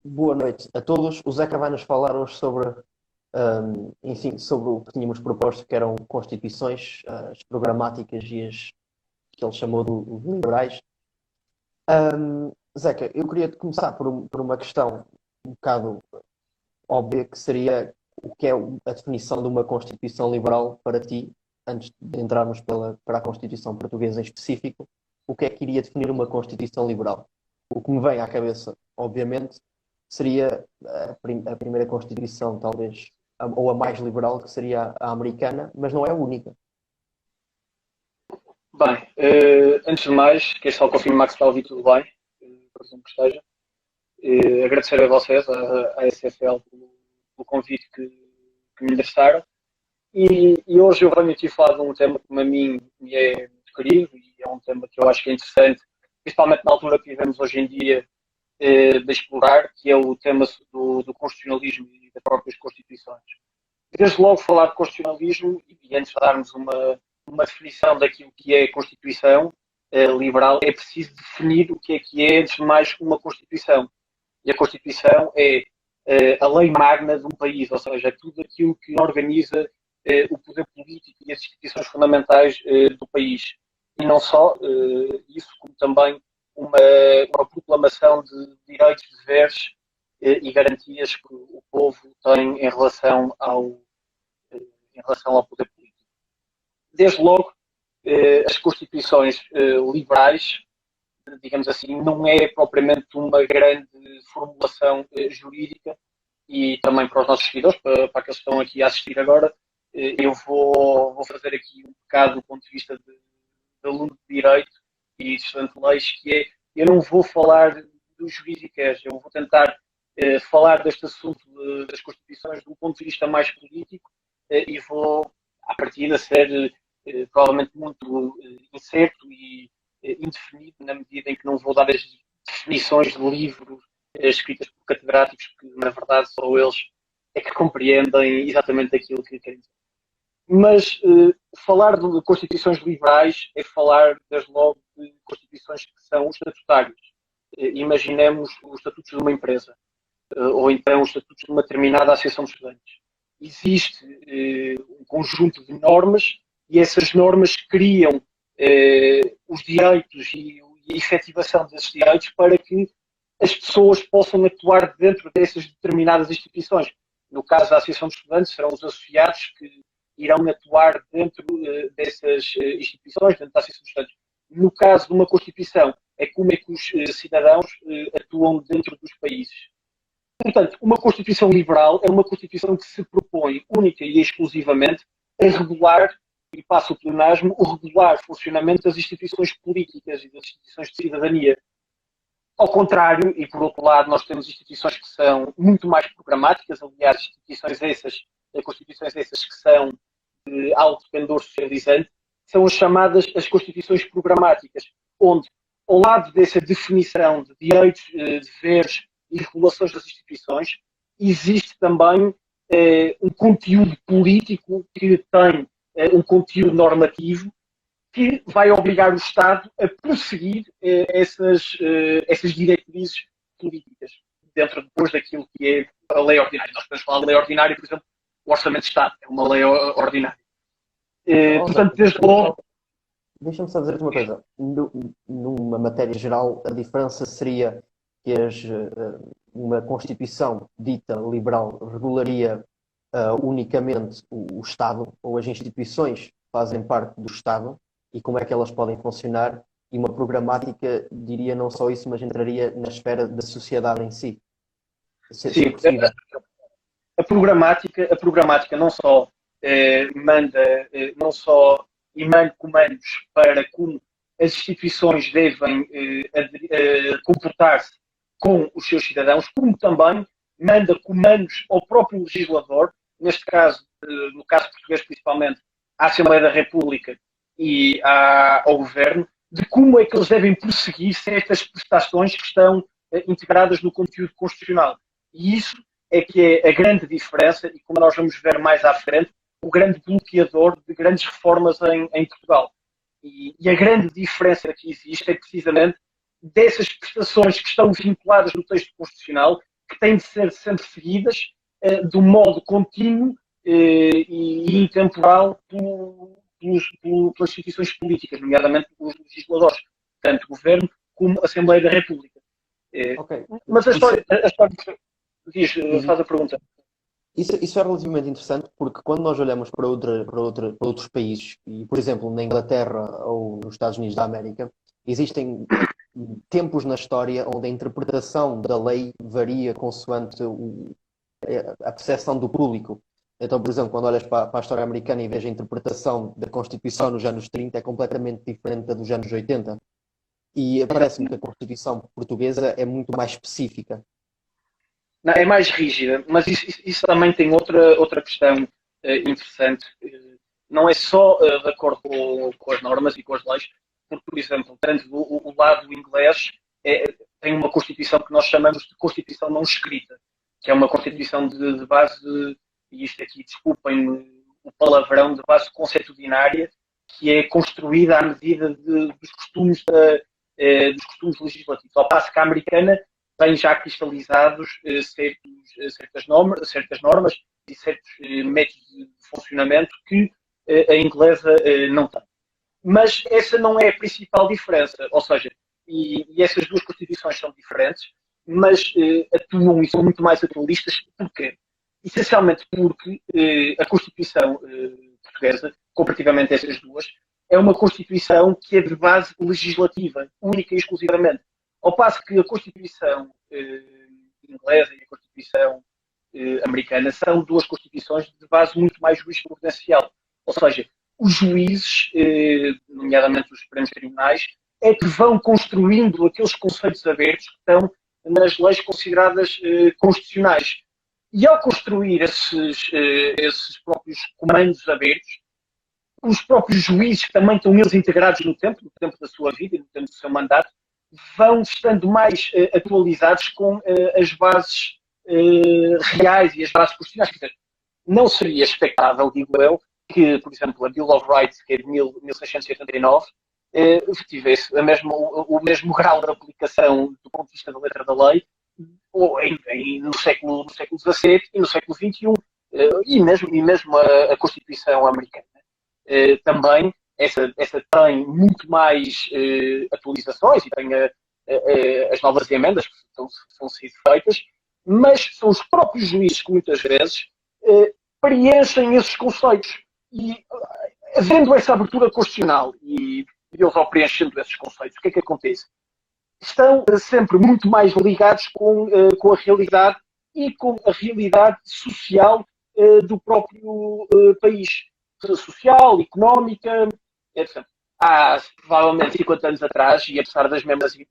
Boa noite a todos. O Zeca vai nos falar hoje sobre, enfim, sobre o que tínhamos proposto, que eram constituições, as programáticas e as que ele chamou de liberais. Zeca, eu queria começar por uma questão um bocado óbvia, que seria o que é a definição de uma Constituição liberal para ti, antes de entrarmos para a Constituição portuguesa em específico. O que é que iria definir uma Constituição liberal? O que me vem à cabeça, obviamente, seria a primeira Constituição, talvez, ou a mais liberal, que seria a americana, mas não é a única. Bem, antes de mais, quero só confirmar que está a ouvir tudo bem, presumo que esteja. Agradecer a vocês, à SFL, pelo convite que me endereçaram. E hoje eu venho aqui falar de um tema que a mim me é muito querido e é um tema que eu acho que é interessante, principalmente na altura que vivemos hoje em dia, de explorar, que é o tema do constitucionalismo e das próprias constituições. Desde logo falar de constitucionalismo, e antes de darmos uma definição daquilo que é a Constituição liberal, é preciso definir o que é, antes de mais, uma Constituição. E a Constituição é a lei magna de um país, ou seja, é tudo aquilo que organiza o poder político e as instituições fundamentais do país. E não só isso, como também uma proclamação de direitos, deveres e garantias que o povo tem em relação ao poder político. Desde logo, as constituições liberais, digamos assim, não é propriamente uma grande formulação jurídica, e também para os nossos seguidores, para aqueles que estão aqui a assistir agora, eu vou fazer aqui um bocado do ponto de vista de aluno de Direito e de estudante de Leis, que é, eu não vou falar dos jurídicos, eu vou tentar falar deste assunto das Constituições de um ponto de vista mais político, e vou, à partida, ser provavelmente muito incerto e indefinido, na medida em que não vou dar as definições de livros escritas por catedráticos, que na verdade só eles é que compreendem exatamente aquilo que querem dizer. Mas falar de constituições liberais é falar, desde logo, de constituições que são estatutárias. Imaginemos os estatutos de uma empresa, ou então os estatutos de uma determinada associação de estudantes. Existe um conjunto de normas, e essas normas criam os direitos e a efetivação desses direitos para que as pessoas possam atuar dentro dessas determinadas instituições. No caso da Associação de Estudantes, serão os associados que irão atuar dentro dessas instituições, dentro da Associação de Estudantes. No caso de uma Constituição, é como é que os cidadãos atuam dentro dos países. Portanto, uma Constituição liberal é uma Constituição que se propõe única e exclusivamente a regular, e passa o pleonasmo, o regular funcionamento das instituições políticas e das instituições de cidadania. Ao contrário, e por outro lado, nós temos instituições que são muito mais programáticas, aliás, constituições essas que são de alto pendor socializante, são as chamadas as constituições programáticas, onde, ao lado dessa definição de direitos, deveres e regulações das instituições, existe também um conteúdo político que tem um conteúdo normativo que vai obrigar o Estado a prosseguir essas diretrizes políticas, dentro depois daquilo que é a lei ordinária. Nós podemos falar de lei ordinária, por exemplo, o Orçamento de Estado é uma lei ordinária. Portanto, desde logo... Deixa-me só dizer-te uma coisa. Numa matéria geral, a diferença seria que uma Constituição dita liberal regularia unicamente o Estado, ou as instituições fazem parte do Estado, e como é que elas podem funcionar, e uma programática diria não só isso, mas entraria na esfera da sociedade em si. Sim, a programática não só manda, não só emana comandos para como as instituições devem comportar-se com os seus cidadãos, como também manda comandos ao próprio legislador, neste caso, no caso português principalmente, à Assembleia da República e ao Governo, de como é que eles devem prosseguir certas prestações que estão integradas no conteúdo constitucional. E isso é que é a grande diferença, e como nós vamos ver mais à frente, o grande bloqueador de grandes reformas em Portugal. E a grande diferença que existe é precisamente dessas prestações que estão vinculadas no texto constitucional que têm de ser sempre seguidas de um modo contínuo e intemporal pelas instituições políticas, nomeadamente pelos legisladores, tanto o Governo como a Assembleia da República. Ok. Mas a história diz, faz a pergunta. Isso é relativamente interessante porque quando nós olhamos para outros países, e por exemplo na Inglaterra ou nos Estados Unidos da América, existem tempos na história onde a interpretação da lei varia consoante a percepção do público. Então, por exemplo, quando olhas para a história americana e vês a interpretação da Constituição nos anos 30 é completamente diferente da dos anos 80. E parece-me que a Constituição portuguesa é muito mais específica. Não, é mais rígida, mas isso também tem outra questão interessante. Não é só de acordo com as normas e com as leis, porque, por exemplo, tanto o lado inglês tem uma Constituição que nós chamamos de Constituição não escrita, que é uma Constituição de base, e isto aqui, desculpem o palavrão, de base conceitudinária, que é construída à medida dos costumes legislativos. Ao passo que a americana tem já cristalizados certas normas e certos métodos de funcionamento que a inglesa não tem. Mas essa não é a principal diferença, ou seja, e essas duas constituições são diferentes, mas atuam e são muito mais atualistas. Porquê? Essencialmente porque a Constituição portuguesa, comparativamente a essas duas, é uma Constituição que é de base legislativa, única e exclusivamente. Ao passo que a Constituição inglesa e a Constituição americana são duas Constituições de base muito mais jurisprudencial. Ou seja, os juízes, nomeadamente os Supremos Tribunais, é que vão construindo aqueles conceitos abertos que estão nas leis consideradas constitucionais. E ao construir esses próprios comandos abertos, os próprios juízes, que também estão eles integrados no tempo da sua vida e no tempo do seu mandato, vão estando mais atualizados com as bases reais e as bases constitucionais. Quer dizer, não seria expectável, digo eu, que, por exemplo, a Bill of Rights, que é de 1689, tivesse o mesmo grau de aplicação do ponto de vista da letra da lei ou no século XVII e no século XXI, e mesmo a Constituição americana. Também essa tem muito mais atualizações e tem as novas emendas que estão sendo feitas, mas são os próprios juízes que muitas vezes preenchem esses conceitos. E havendo essa abertura constitucional e eles ao preenchendo esses conceitos, o que é que acontece? Estão sempre muito mais ligados com a realidade e com a realidade social do próprio país. Social, económica, etc. Há provavelmente 50 anos atrás, e apesar de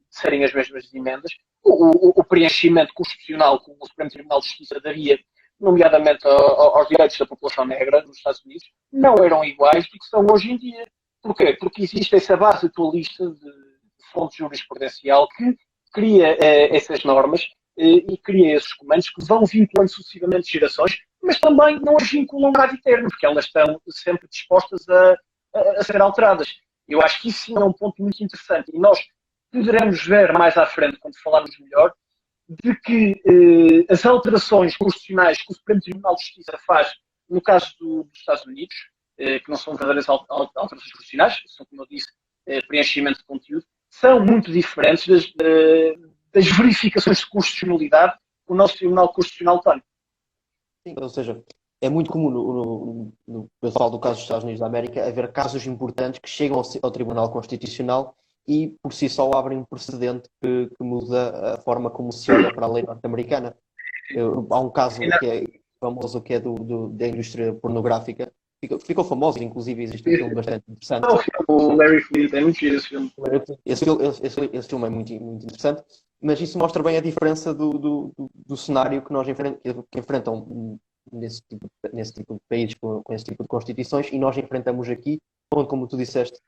serem as mesmas emendas, o preenchimento constitucional que o Supremo Tribunal de Justiça daria, nomeadamente aos direitos da população negra nos Estados Unidos, não eram iguais do que são hoje em dia. Porquê? Porque existe essa base atualista de fonte jurisprudencial que cria essas normas e cria esses comandos que vão vinculando sucessivamente gerações, mas também não as vinculam ad eterno, porque elas estão sempre dispostas a ser alteradas. Eu acho que isso sim é um ponto muito interessante e nós poderemos ver mais à frente, quando falarmos melhor, de que as alterações constitucionais que o Supremo Tribunal de Justiça faz, no caso dos Estados Unidos, que não são verdadeiras alterações constitucionais, são, como eu disse, preenchimento de conteúdo, são muito diferentes das verificações de constitucionalidade que o nosso Tribunal Constitucional tem. Sim, ou seja, é muito comum no pessoal do caso dos Estados Unidos da América haver casos importantes que chegam ao Tribunal Constitucional e por si só abrem um precedente que muda a forma como se olha para a lei norte-americana. Há um caso que é famoso, que é da indústria pornográfica. Ficou famoso, inclusive existe um filme bastante interessante. O Larry Fleet, é muito giro esse filme. Esse filme é muito, muito interessante, mas isso mostra bem a diferença do cenário que nós enfrentam nesse tipo de países com esse tipo de constituições e nós enfrentamos aqui, onde, como tu disseste,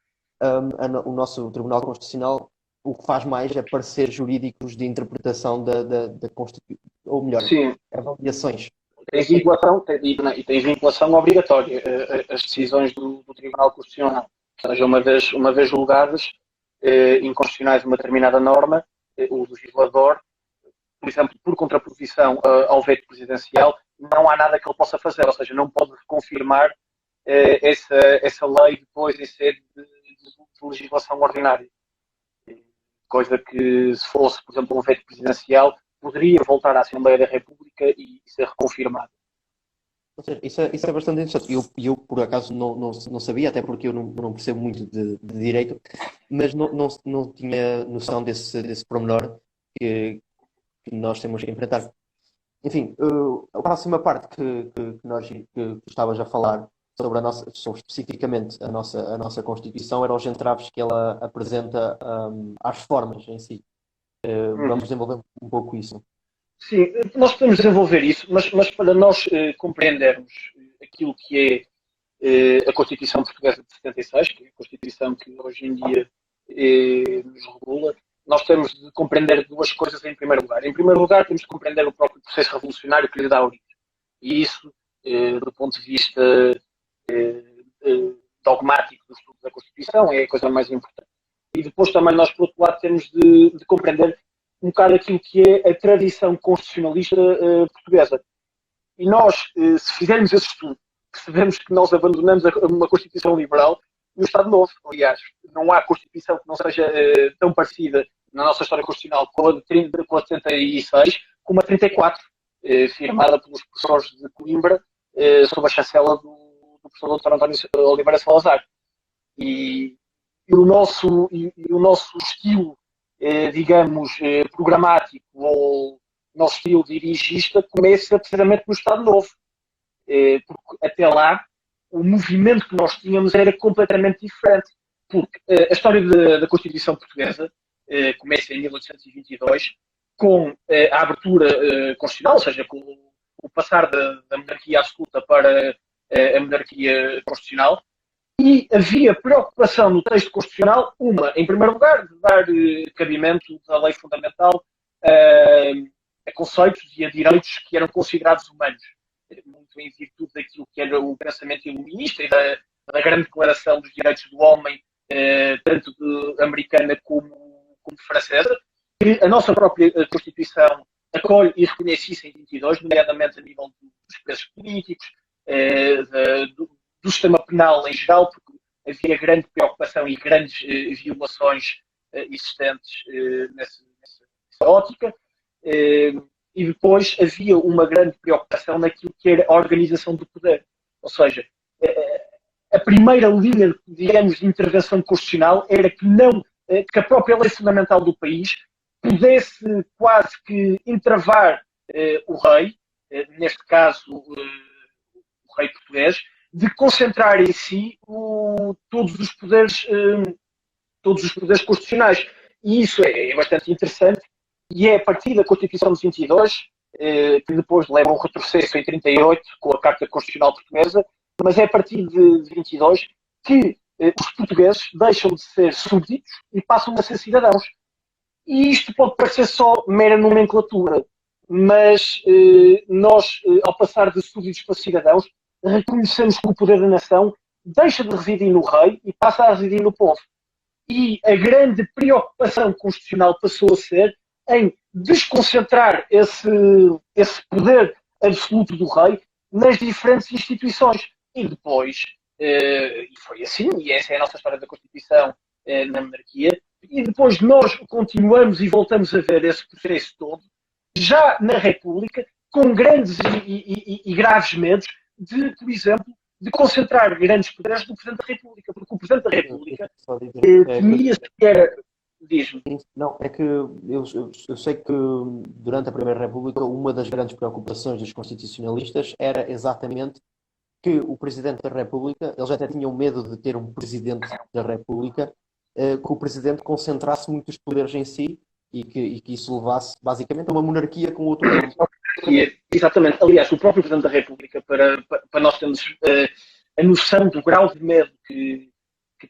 o nosso Tribunal Constitucional o que faz mais é pareceres jurídicos de interpretação da Constituição, ou melhor, Sim. avaliações. Tem vinculação obrigatória as decisões do Tribunal Constitucional. Ou seja, uma vez julgadas inconstitucionais uma determinada norma, o legislador por exemplo, por contraposição ao veto presidencial, não há nada que ele possa fazer, ou seja, não pode reconfirmar essa lei depois em sede de legislação ordinária. Coisa que, se fosse, por exemplo, um veto presidencial, poderia voltar à Assembleia da República e ser reconfirmado. Ou seja, isso é bastante interessante. Eu por acaso, não sabia, até porque eu não percebo muito de direito, mas não tinha noção desse pormenor que nós temos que enfrentar. Enfim, a próxima parte que estavas a falar sobre especificamente a nossa Constituição era os entraves que ela apresenta às reformas em si. Vamos desenvolver um pouco isso. Sim, nós podemos desenvolver isso, mas para nós compreendermos aquilo que é a Constituição Portuguesa de 76, que é a Constituição que hoje em dia nos regula, nós temos de compreender duas coisas em primeiro lugar. Em primeiro lugar, temos de compreender o próprio processo revolucionário que lhe dá origem. E isso, do ponto de vista dogmático do estudo da Constituição, é a coisa mais importante. E depois também nós, por outro lado, temos de compreender um bocado aquilo que é a tradição constitucionalista portuguesa. E nós, se fizermos esse estudo, percebemos que nós abandonamos uma Constituição liberal e um Estado Novo. Aliás, não há Constituição que não seja tão parecida na nossa história constitucional com a de 76 como a 34, firmada pelos professores de Coimbra sob a chancela do professor Dr. António Oliveira Salazar. E o nosso estilo, digamos, programático ou nosso estilo dirigista começa precisamente no Estado Novo. Porque até lá o movimento que nós tínhamos era completamente diferente. Porque a história da Constituição Portuguesa começa em 1822 com a abertura constitucional, ou seja, com o passar da monarquia absoluta para a monarquia constitucional, e havia preocupação no texto constitucional, em primeiro lugar, de dar cabimento da lei fundamental a conceitos e a direitos que eram considerados humanos, muito em virtude daquilo que era o pensamento iluminista e da grande declaração dos direitos do homem, tanto americana como francesa, que a nossa própria Constituição acolhe e reconhece isso em 22, nomeadamente a nível dos presos políticos, do sistema penal em geral, porque havia grande preocupação e grandes violações existentes nessa ótica. E depois havia uma grande preocupação naquilo que era a organização do poder. Ou seja, a primeira linha, digamos, de intervenção constitucional era que a própria lei fundamental do país pudesse quase que entravar o rei, neste caso o rei português, de concentrar em si todos os poderes constitucionais. E isso é bastante interessante, e é a partir da Constituição de 22, que depois leva um retrocesso em 38, com a Carta Constitucional Portuguesa, mas é a partir de 22 que os portugueses deixam de ser súbditos e passam a ser cidadãos. E isto pode parecer só mera nomenclatura, mas nós, ao passar de súbditos para cidadãos, reconhecemos que o poder da nação deixa de residir no rei e passa a residir no povo. E a grande preocupação constitucional passou a ser em desconcentrar esse poder absoluto do rei nas diferentes instituições. E depois, e foi assim, e essa é a nossa história da Constituição na monarquia, e depois nós continuamos e voltamos a ver esse processo todo, já na República, com grandes e graves medos de, por exemplo, de concentrar grandes poderes no Presidente da República, porque o Presidente da República temia-se que era... Diz-me. Não, é que eu sei que durante a Primeira República uma das grandes preocupações dos constitucionalistas era exatamente que o Presidente da República, eles até tinham medo de ter um Presidente da República, que o Presidente concentrasse muitos poderes em si e que isso levasse basicamente a uma monarquia com outro nome. Exatamente. Aliás, o próprio Presidente da República, para nós termos a noção do grau de medo que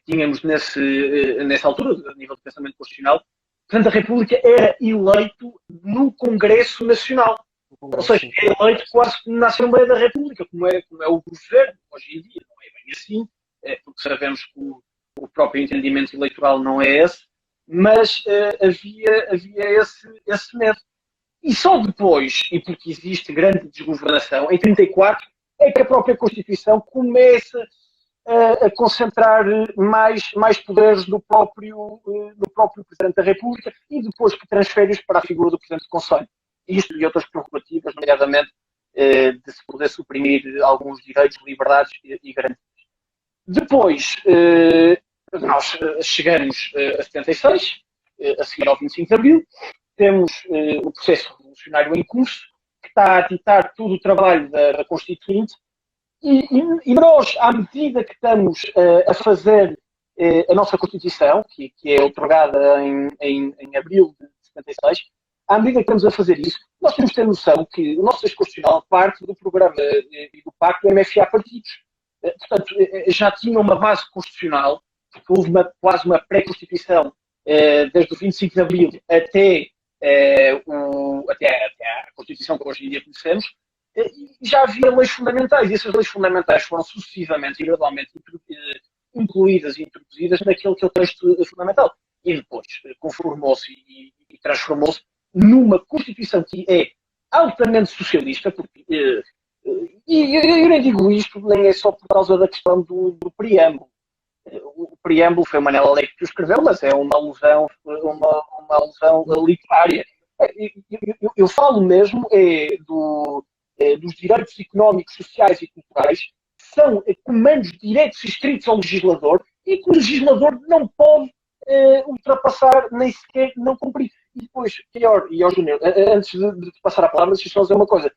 tínhamos nessa altura, a nível de pensamento constitucional, o Presidente da República era eleito no Congresso Nacional. Ou seja, é eleito quase na Assembleia da República, como é o governo hoje em dia. Não é bem assim, porque sabemos que o próprio entendimento eleitoral não é esse, mas havia esse medo. E só depois, e porque existe grande desgovernação, em 34, é que a própria Constituição começa a concentrar mais poderes no próprio Presidente da República e depois que transfere-os para a figura do Presidente do Conselho. Isto e outras prerrogativas, nomeadamente de se poder suprimir alguns direitos, liberdades e garantias. Depois, nós chegamos a 76, a seguir ao 25 de Abril, temos o processo revolucionário em curso, que está a ditar todo o trabalho da Constituinte, e nós, à medida que estamos a fazer a nossa Constituição, que é otorgada em abril de 76, à medida que estamos a fazer isso, nós temos que ter noção que o nosso texto constitucional parte do programa e do pacto do MFA partidos. Portanto, já tinha uma base constitucional, porque houve quase uma pré-constituição desde o 25 de Abril até a Constituição que hoje em dia conhecemos, já havia leis fundamentais, e essas leis fundamentais foram sucessivamente e gradualmente incluídas e introduzidas naquele que é o texto fundamental. E depois conformou-se e transformou-se numa Constituição que é altamente socialista, porque, e eu nem digo isto, nem é só por causa da questão do preâmbulo. O preâmbulo foi o Manela Leite que o escreveu, mas é uma alusão literária. Eu falo mesmo dos direitos económicos, sociais e culturais, que são comandos diretos e estritos ao legislador e que o legislador não pode ultrapassar, nem sequer não cumprir. E depois, pior, e ao Júnior, antes de passar a palavra, deixa eu só dizer uma coisa.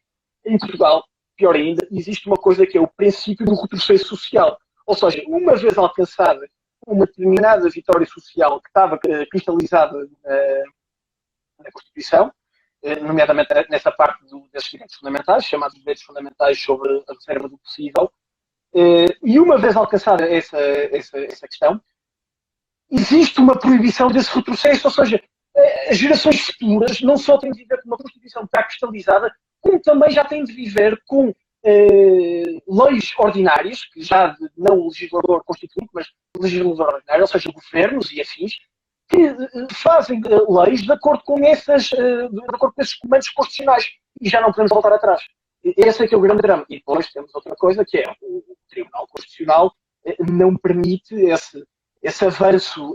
Em Portugal, pior ainda, existe uma coisa que é o princípio do retrocesso social. Ou seja, uma vez alcançada uma determinada vitória social que estava cristalizada na Constituição, nomeadamente nessa parte desses direitos fundamentais, chamados direitos fundamentais sobre a reserva do possível, e uma vez alcançada essa questão, existe uma proibição desse retrocesso, ou seja, as gerações futuras não só têm de viver com uma Constituição que está cristalizada, como também já têm de viver com leis ordinárias, que já não o legislador constituinte, mas o legislador ordinário, ou seja, governos e afins, que fazem leis de acordo com esses comandos constitucionais e já não podemos voltar atrás. Esse é que é o grande drama. E depois temos outra coisa, que é o Tribunal Constitucional não permite esse avanço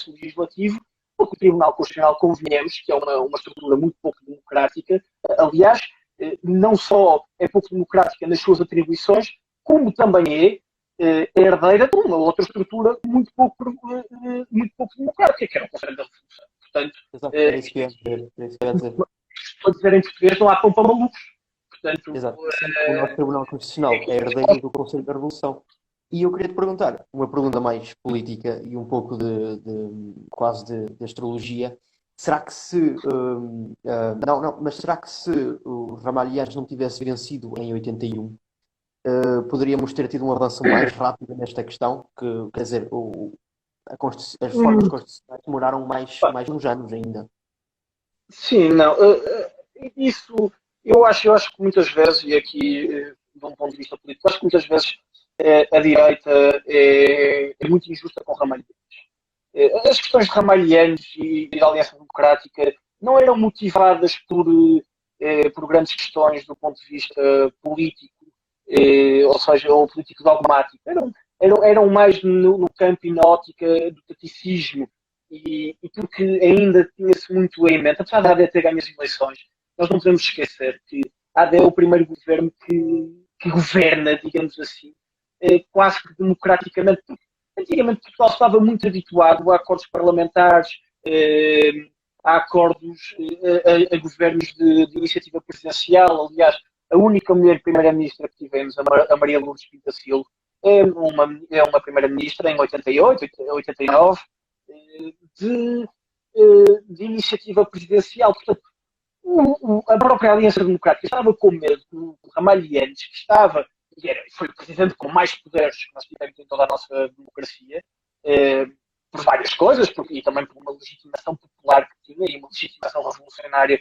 legislativo, porque o Tribunal Constitucional, convenhemos, que é uma estrutura muito pouco democrática, aliás, não só é pouco democrática nas suas atribuições, como também é herdeira de uma outra estrutura muito pouco democrática, que era o Conselho da Revolução. Portanto, Exato, é isso que eu ia dizer. É isso que eu ia dizer. Estou a dizer em português, não há pão para malucos. Portanto, Exato. O nosso Tribunal Constitucional é herdeiro do Conselho da Revolução. E eu queria te perguntar, uma pergunta mais política e um pouco quase de astrologia. Será que mas será que se o Ramalhianes não tivesse vencido em 81, poderíamos ter tido um avanço mais rápido nesta questão? Quer dizer, as reformas constitucionais demoraram mais uns anos ainda. Sim, não. Isso, eu acho que muitas vezes, e aqui de um ponto de vista político, acho que muitas vezes a direita é muito injusta com Ramalhianes. As questões de Ramalhianes e da Aliança Democrática não eram motivadas por grandes questões do ponto de vista político, ou seja, ou político dogmático. Eram mais no campo e na ótica do taticismo, e porque ainda tinha-se muito em mente, apesar da AD ter ganho as eleições, nós não podemos esquecer que a AD é o primeiro governo que governa, digamos assim, quase que democraticamente. Antigamente Portugal estava muito habituado a acordos parlamentares, a acordos, a governos de iniciativa presidencial. Aliás, a única mulher primeira-ministra que tivemos, a Maria Lourdes Pinto da Silva, é uma primeira-ministra em 88, 89, de iniciativa presidencial. Portanto, a própria Aliança Democrática estava com medo do Ramalhianes, que estava, foi o presidente com mais poderes que nós tivemos em toda a nossa democracia, por várias coisas, e também por uma legitimação popular que tinha e uma legitimação revolucionária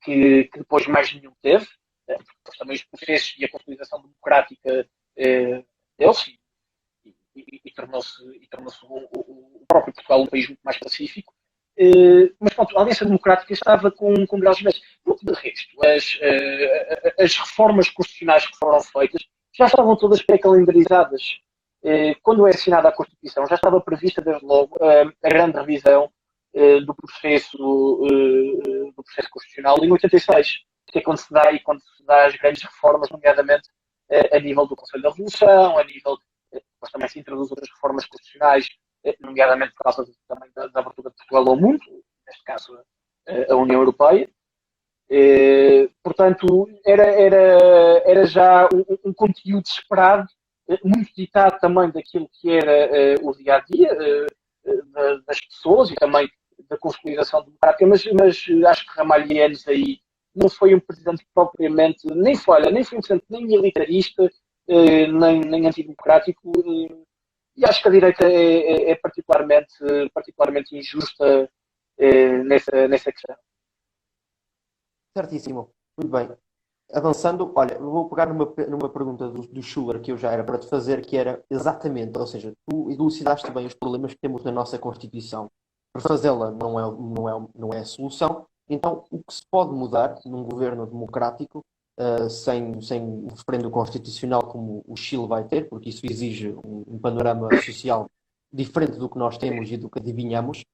que depois mais nenhum teve, depois também os processos e a consolidação democrática deu-se e tornou-se o próprio Portugal um país muito mais pacífico. Mas pronto, a Aliança Democrática estava com graus meses. De resto, as reformas constitucionais que foram feitas já estavam todas pré-calendarizadas. Quando é assinada a Constituição, já estava prevista, desde logo, a grande revisão do processo constitucional em 86, que é quando se dá as grandes reformas, nomeadamente a nível do Conselho da Revolução, a nível, depois também se introduz outras reformas constitucionais, nomeadamente por causa também da abertura de Portugal ao mundo, neste caso a União Europeia. Portanto, era já um conteúdo esperado, muito ditado também daquilo que era o dia-a-dia das pessoas e também da consolidação democrática, mas acho que Ramalhianes aí não foi um presidente propriamente, nem foi um presidente nem militarista, nem antidemocrático, e acho que a direita é particularmente injusta nessa questão. Certíssimo. Muito bem. Avançando, olha, eu vou pegar numa pergunta do Schuller que eu já era para te fazer, que era exatamente, ou seja, tu elucidaste bem os problemas que temos na nossa Constituição. Refazê-la não é a solução. Então, o que se pode mudar num governo democrático, sem um referendo constitucional como o Chile vai ter, porque isso exige um panorama social diferente do que nós temos e do que adivinhamos,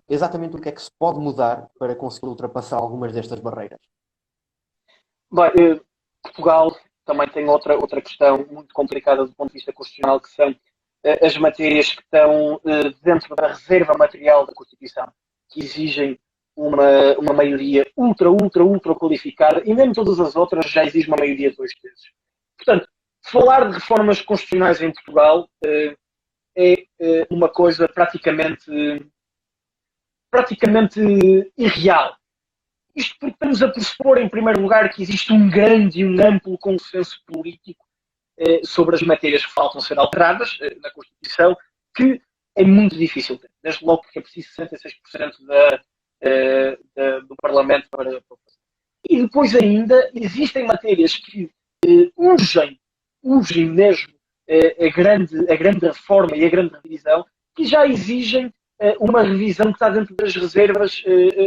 exatamente o que é que se pode mudar para conseguir ultrapassar algumas destas barreiras? Bem, Portugal também tem outra questão muito complicada do ponto de vista constitucional, que são as matérias que estão dentro da reserva material da Constituição, que exigem uma maioria ultra qualificada, e mesmo todas as outras já exige uma maioria de 2/3. Portanto, falar de reformas constitucionais em Portugal é uma coisa praticamente irreal. Isto porque estamos a pressupor, em primeiro lugar, que existe um grande e um amplo consenso político sobre as matérias que faltam ser alteradas na Constituição, que é muito difícil ter. Desde logo porque é preciso 66% do Parlamento para fazer. E depois ainda existem matérias que urgem mesmo a grande reforma e a grande revisão, que já exigem uma revisão que está dentro das reservas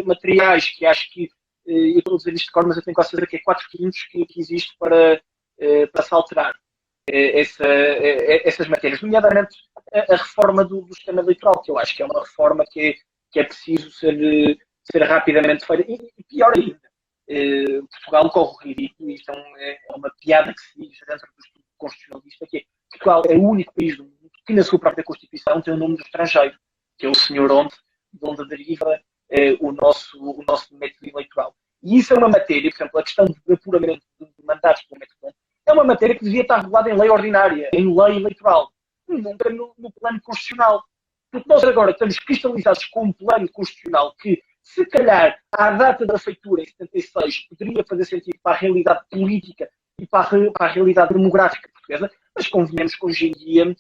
materiais, que acho que, eu estou a dizer isto de cor, mas eu tenho quase certeza que é 4/5 que existe para se alterar essas matérias, nomeadamente a reforma do sistema eleitoral, que eu acho que é uma reforma que é preciso ser rapidamente feita. E pior ainda, Portugal corre o ridículo, e isto é uma piada que se diz dentro do estudo constitucionalista, que é Portugal é o único país do mundo que na sua própria Constituição tem o nome do estrangeiro, que é o senhor de onde deriva o nosso método eleitoral. E isso é uma matéria, por exemplo, a questão do apuramento de mandatos pelo método é uma matéria que devia estar regulada em lei ordinária, em lei eleitoral, nunca no plano constitucional. Porque nós agora estamos cristalizados com um plano constitucional que, se calhar, à data da feitura, em 76, poderia fazer sentido para a realidade política e para a realidade demográfica portuguesa, mas convenhamos que hoje em dia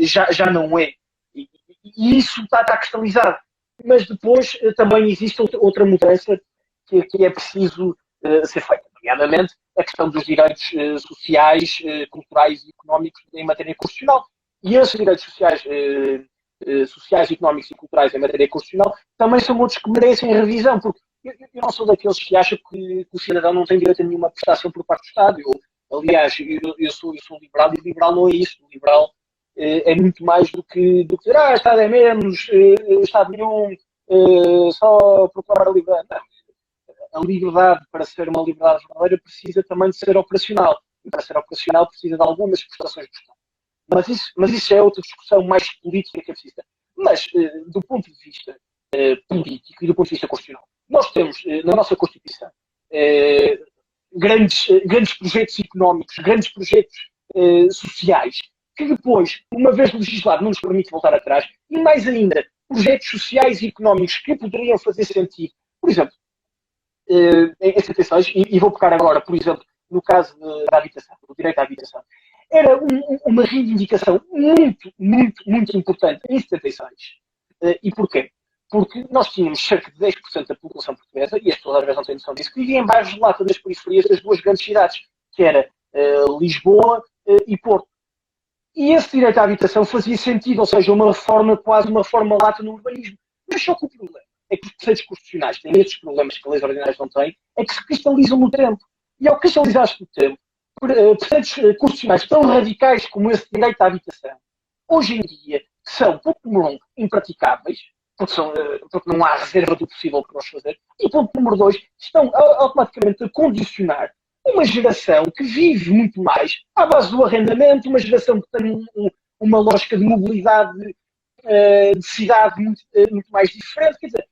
já não é. E isso está cristalizado. Mas depois também existe outra mudança que é preciso ser feita, nomeadamente a questão dos direitos sociais, culturais e económicos em matéria constitucional. E esses direitos sociais, económicos e culturais em matéria constitucional também são outros que merecem revisão, porque eu não sou daqueles que acham que o cidadão não tem direito a nenhuma prestação por parte do Estado. Aliás, eu sou liberal, e liberal não é isso. O liberal é muito mais do que dizer Estado é menos, Estado nenhum, só proclamar a liberdade. Não. A liberdade, para ser uma liberdade verdadeira, precisa também de ser operacional. E para ser operacional precisa de algumas prestações do Estado. Mas isso é outra discussão mais política que é preciso ter. Mas, do ponto de vista político e do ponto de vista constitucional, nós temos na nossa Constituição grandes projetos económicos, grandes projetos sociais, que depois, uma vez legislado, não nos permite voltar atrás, e mais ainda, projetos sociais e económicos que poderiam fazer sentido. Por exemplo, em situações, e vou pegar agora, por exemplo, no caso da habitação, do direito à habitação, era uma reivindicação muito importante em 76. E porquê? Porque nós tínhamos cerca de 10% da população portuguesa, e as pessoas às vezes não têm noção disso, que vivia em bairros de lata das periferias das duas grandes cidades, que era Lisboa e Porto. E esse direito à habitação fazia sentido, ou seja, uma reforma, quase uma reforma lata no urbanismo. Mas só que o problema é que os preceitos constitucionais têm estes problemas que as leis ordinárias não têm, é que se cristalizam no tempo. E ao cristalizar-se no tempo, preceitos constitucionais tão radicais como esse direito à habitação, hoje em dia, são, ponto número um, impraticáveis, porque não há reserva do possível para os fazer, e ponto número dois, estão automaticamente a condicionar uma geração que vive muito mais à base do arrendamento, uma geração que tem uma lógica de mobilidade de cidade muito mais diferente. Quer dizer,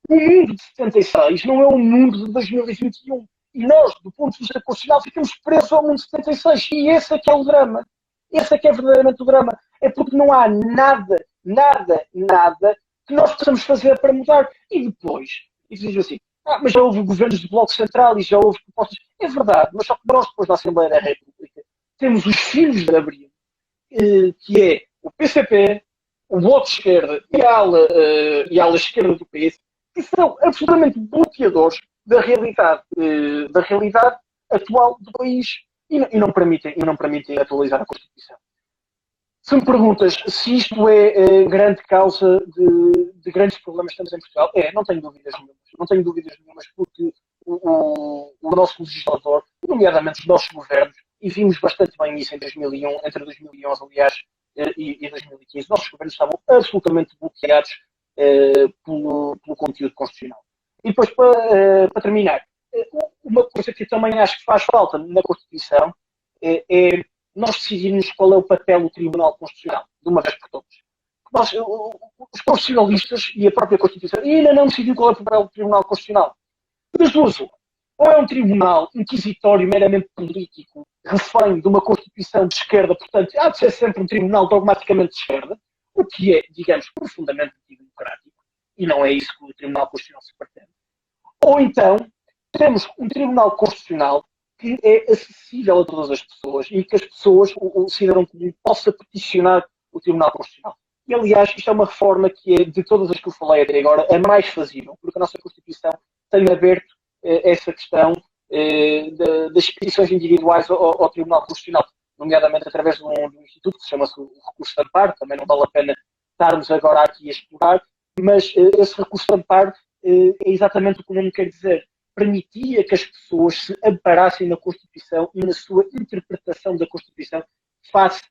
o mundo de 76 não é o mundo de 2021. E nós, do ponto de vista constitucional, ficamos presos ao mundo de 76. E esse é que é o drama. Esse é que é verdadeiramente o drama. É porque não há nada que nós possamos fazer para mudar. E depois, e diz assim, mas já houve governos de Bloco Central e já houve propostas. É verdade, mas só que nós, depois da Assembleia da República, temos os filhos de Abril, que é o PCP, o Bloco de Esquerda e a ala esquerda do PS, que são absolutamente bloqueadores da realidade atual do país e não permitem atualizar a Constituição. Se me perguntas se isto é grande causa de grandes problemas que temos em Portugal, não tenho dúvidas nenhumas. Não tenho dúvidas nenhumas porque o nosso legislador, nomeadamente os nossos governos, e vimos bastante bem isso em 2001, entre 2011, aliás, e 2015, os nossos governos estavam absolutamente bloqueados pelo conteúdo constitucional. E depois, para terminar, uma coisa que eu também acho que faz falta na Constituição é nós decidirmos qual é o papel do Tribunal Constitucional, de uma vez por todas. Os constitucionalistas e a própria Constituição ainda não decidiram qual é o papel do Tribunal Constitucional. Das duas, ou é um tribunal inquisitório meramente político, refém de uma Constituição de esquerda, portanto, há de ser sempre um tribunal dogmaticamente de esquerda, o que é, digamos, profundamente antidemocrático, e não é isso que o Tribunal Constitucional se pretende. Ou então, temos um Tribunal Constitucional que é acessível a todas as pessoas e que as pessoas, o cidadão comum, possa peticionar o Tribunal Constitucional. E, aliás, isto é uma reforma que é, de todas as que eu falei até agora, a mais fazível, porque a nossa Constituição tem aberto essa questão das petições individuais ao Tribunal Constitucional, nomeadamente através de um instituto que se chama-se o recurso de amparo. Também não vale a pena estarmos agora aqui a explorar, mas esse recurso de amparo é exatamente o que o nome quer dizer. Permitia que as pessoas se amparassem na Constituição e na sua interpretação da Constituição face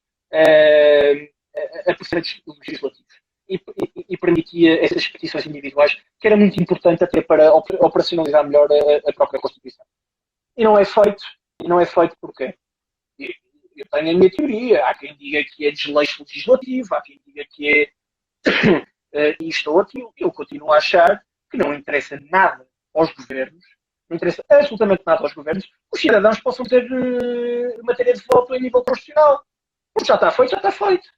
a preceitos legislativos. E permitia essas petições individuais, que era muito importante até para operacionalizar melhor a própria Constituição. E não é feito porque eu tenho a minha teoria. Há quem diga que é desleixo legislativo, há quem diga que é isto ou aquilo. Eu continuo a achar que não interessa nada aos governos, não interessa absolutamente nada aos governos, que os cidadãos possam ter matéria de voto a nível constitucional. Porque já está feito, já está feito.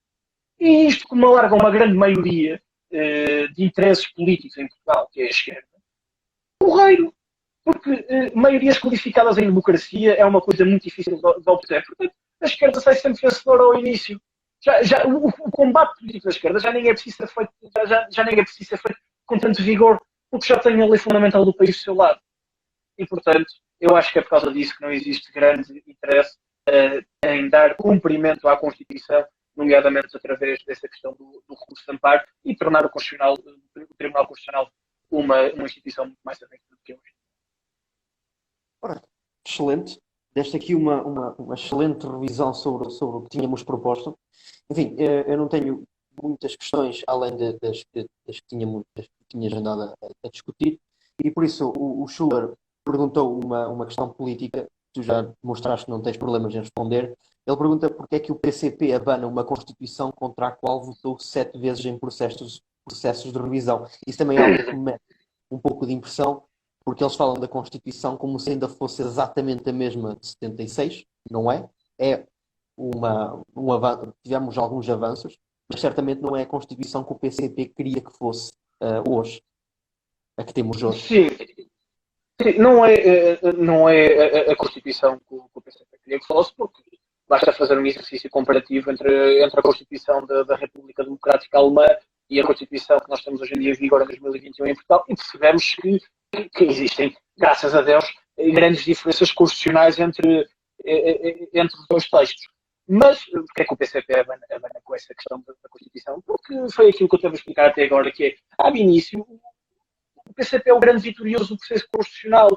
E isto, como alarga uma grande maioria de interesses políticos em Portugal, que é a esquerda, porreiro. Porque maiorias qualificadas em democracia é uma coisa muito difícil de obter. Portanto, a esquerda sai sempre vencedora ao início. O combate político da esquerda já nem é preciso ser feito, já nem é preciso ser feito com tanto vigor, porque já tem a lei fundamental do país do seu lado. E, portanto, eu acho que é por causa disso que não existe grande interesse em dar cumprimento à Constituição, nomeadamente através dessa questão do recurso de amparo, e tornar o Tribunal Constitucional uma instituição muito mais aberta do que hoje. Ora, excelente. Deste aqui uma excelente revisão sobre o que tínhamos proposto. Enfim, eu não tenho muitas questões além das que tinha agendado a discutir, e por isso o Schuller perguntou uma questão política. Tu já mostraste que não tens problemas em responder. Ele pergunta porque é que o PCP abana uma Constituição contra a qual votou 7 vezes em processos de revisão. Isso também é algo que me mete um pouco de impressão, porque eles falam da Constituição como se ainda fosse exatamente a mesma de 76, não é? É tivemos alguns avanços, mas certamente não é a Constituição que o PCP queria que fosse hoje, a que temos hoje. Sim. Não é a Constituição que o PCP queria que fosse, porque basta fazer um exercício comparativo entre a Constituição da República Democrática Alemã e a Constituição que nós temos hoje em dia em vigor em 2021 em Portugal, e percebemos que existem, graças a Deus, grandes diferenças constitucionais entre os dois textos. Mas porque é que o PCP abana com essa questão da Constituição? Porque foi aquilo que eu estava a explicar até agora, que é, ao início, o PCP é o grande vitorioso do processo constitucional.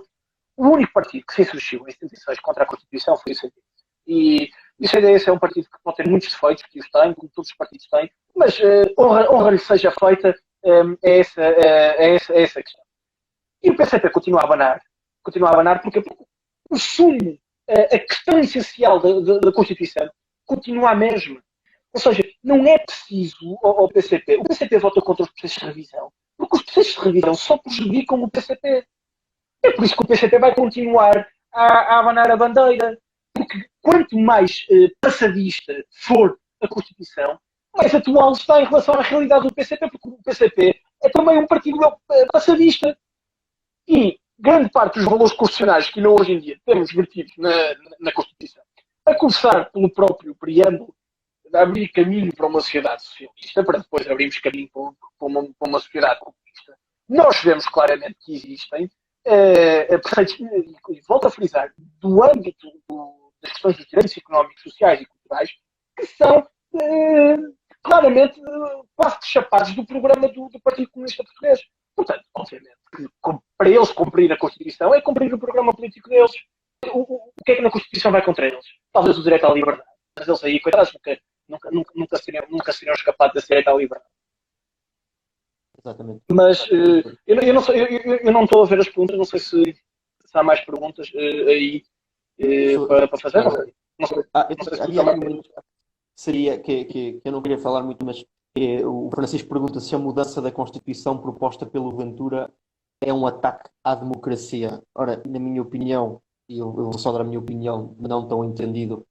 O único partido que se insurgiu em 76 contra a Constituição foi o CDS. E o CDS é um partido que pode ter muitos defeitos, que os tem, como todos os partidos têm, mas honra lhe seja feita, é essa a questão. E o PCP continua a abanar porque o sumo, a questão essencial da Constituição continua a mesma. Ou seja, não é preciso ao PCP. O PCP vota contra os processos de revisão, porque os processos de revisão só prejudicam o PCP. É por isso que o PCP vai continuar a abanar a bandeira. Porque quanto mais passadista for a Constituição, mais atual está em relação à realidade do PCP, porque o PCP é também um partido passadista. E grande parte dos valores constitucionais que ainda hoje em dia temos vertidos na Constituição, a começar pelo próprio preâmbulo de abrir caminho para uma sociedade socialista, para depois abrirmos caminho para uma sociedade comunista, nós vemos claramente que existem preceitos, e volto a frisar, do âmbito das questões dos direitos económicos, sociais e culturais, que são claramente quase chapados do programa do Partido Comunista Português. Portanto, obviamente, para eles cumprir a Constituição é cumprir o programa político deles. O que é que na Constituição vai contra eles? Talvez o direito à liberdade. Mas eles aí, coitados, nunca seriam escapados desse direito à liberdade. Exatamente. Mas eu não estou a ver as perguntas, não sei se há mais perguntas aí para fazer. Não sei. Seria que eu não queria falar muito, mas o Francisco pergunta se a mudança da Constituição proposta pelo Ventura é um ataque à democracia. Ora, na minha opinião, e eu vou só dar a minha opinião, não tão entendido,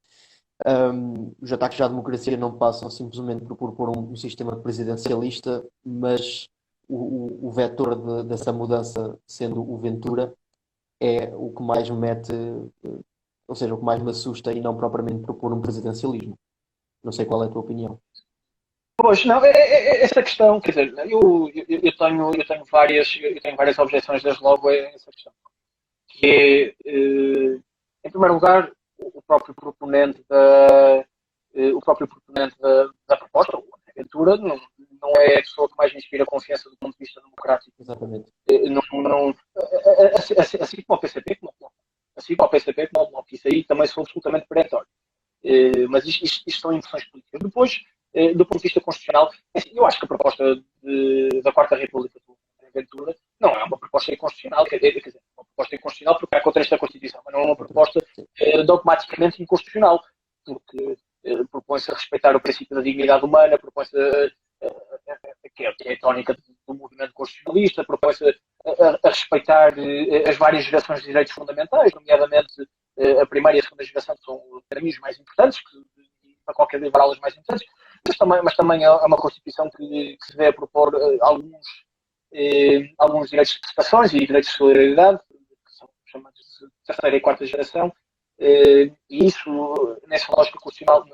os ataques à democracia não passam simplesmente por propor um sistema presidencialista, mas o vetor dessa mudança, sendo o Ventura, é o que mais me mete, ou seja, o que mais me assusta, e não propriamente propor um presidencialismo. Não sei qual é a tua opinião. Pois, não, essa questão, quer dizer, eu tenho várias objeções desde logo a essa questão. Que é, em primeiro lugar, o próprio proponente da proposta, o Ventura, não é a pessoa que mais me inspira confiança do ponto de vista democrático. Exatamente. Assim como o PCP, como o Bloco, isso aí também sou absolutamente perentório. Mas isto são impressões políticas. Depois, do ponto de vista constitucional, eu acho que a proposta da Quarta República do Ventura não é uma proposta inconstitucional, quer dizer, uma proposta inconstitucional porque há contra esta Constituição, mas não é uma proposta dogmaticamente inconstitucional, porque propõe-se a respeitar o princípio da dignidade humana, propõe-se que é a tónica do movimento constitucionalista, propõe-se a respeitar as várias gerações de direitos fundamentais, nomeadamente a primeira e a segunda geração, que são para mim os mais importantes, para qualquer liberal os mais importantes, mas também é uma Constituição que se vê a propor alguns direitos de prestações e direitos de solidariedade, que são chamados de terceira e quarta geração, e isso, nessa lógica constitucional,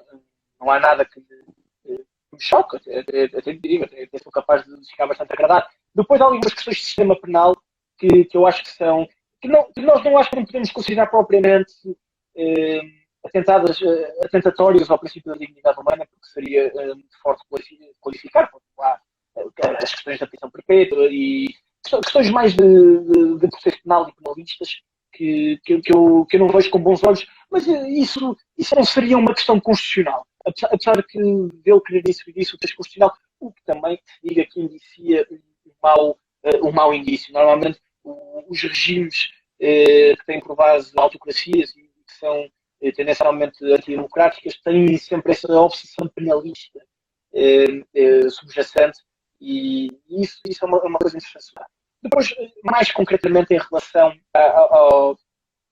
não há nada que me choque, até sou capaz de ficar bastante agradado. Depois há algumas questões de sistema penal que eu acho que são, que nós não acho que não podemos considerar propriamente atentatórias ao princípio da dignidade humana, porque seria muito forte qualificar, porque há as questões da prisão perpétua e questões mais de processo penal e penalistas que eu não vejo com bons olhos, mas isso não seria uma questão constitucional. Apesar de dele querer inserir isso o texto constitucional, o que também se diga que indicia um mau indício. Normalmente, os regimes que têm por base autocracias e que são tendencialmente antidemocráticas têm sempre essa obsessão penalista subjacente, e isso é uma coisa interessante. Depois, mais concretamente em relação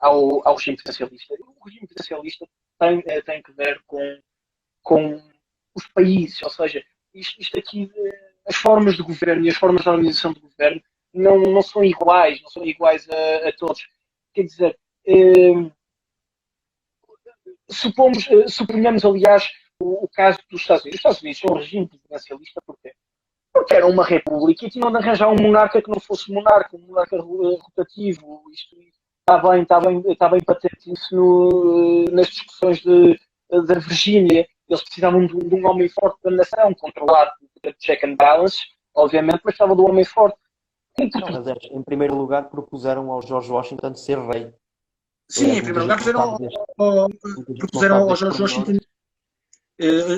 ao regime presidencialista. O regime presidencialista tem que ver com os países, ou seja, isto aqui, as formas de governo e as formas de organização de governo não são iguais a todos. Quer dizer, suponhamos, aliás, o caso dos Estados Unidos. Os Estados Unidos são um regime presidencialista porque era uma república e tinham de arranjar um monarca que não fosse um monarca rotativo. Isto está bem patente isso nas discussões da Virgínia, eles precisavam de um homem forte da nação, controlado por check and balance, obviamente, mas estava do homem forte. Não, aliás, em primeiro lugar propuseram ao George Washington de ser rei. Sim, Aliás, em muita primeiro lugar gente não sabe propuseram, muita gente não propuseram sabe ao deste George pormenor. Washington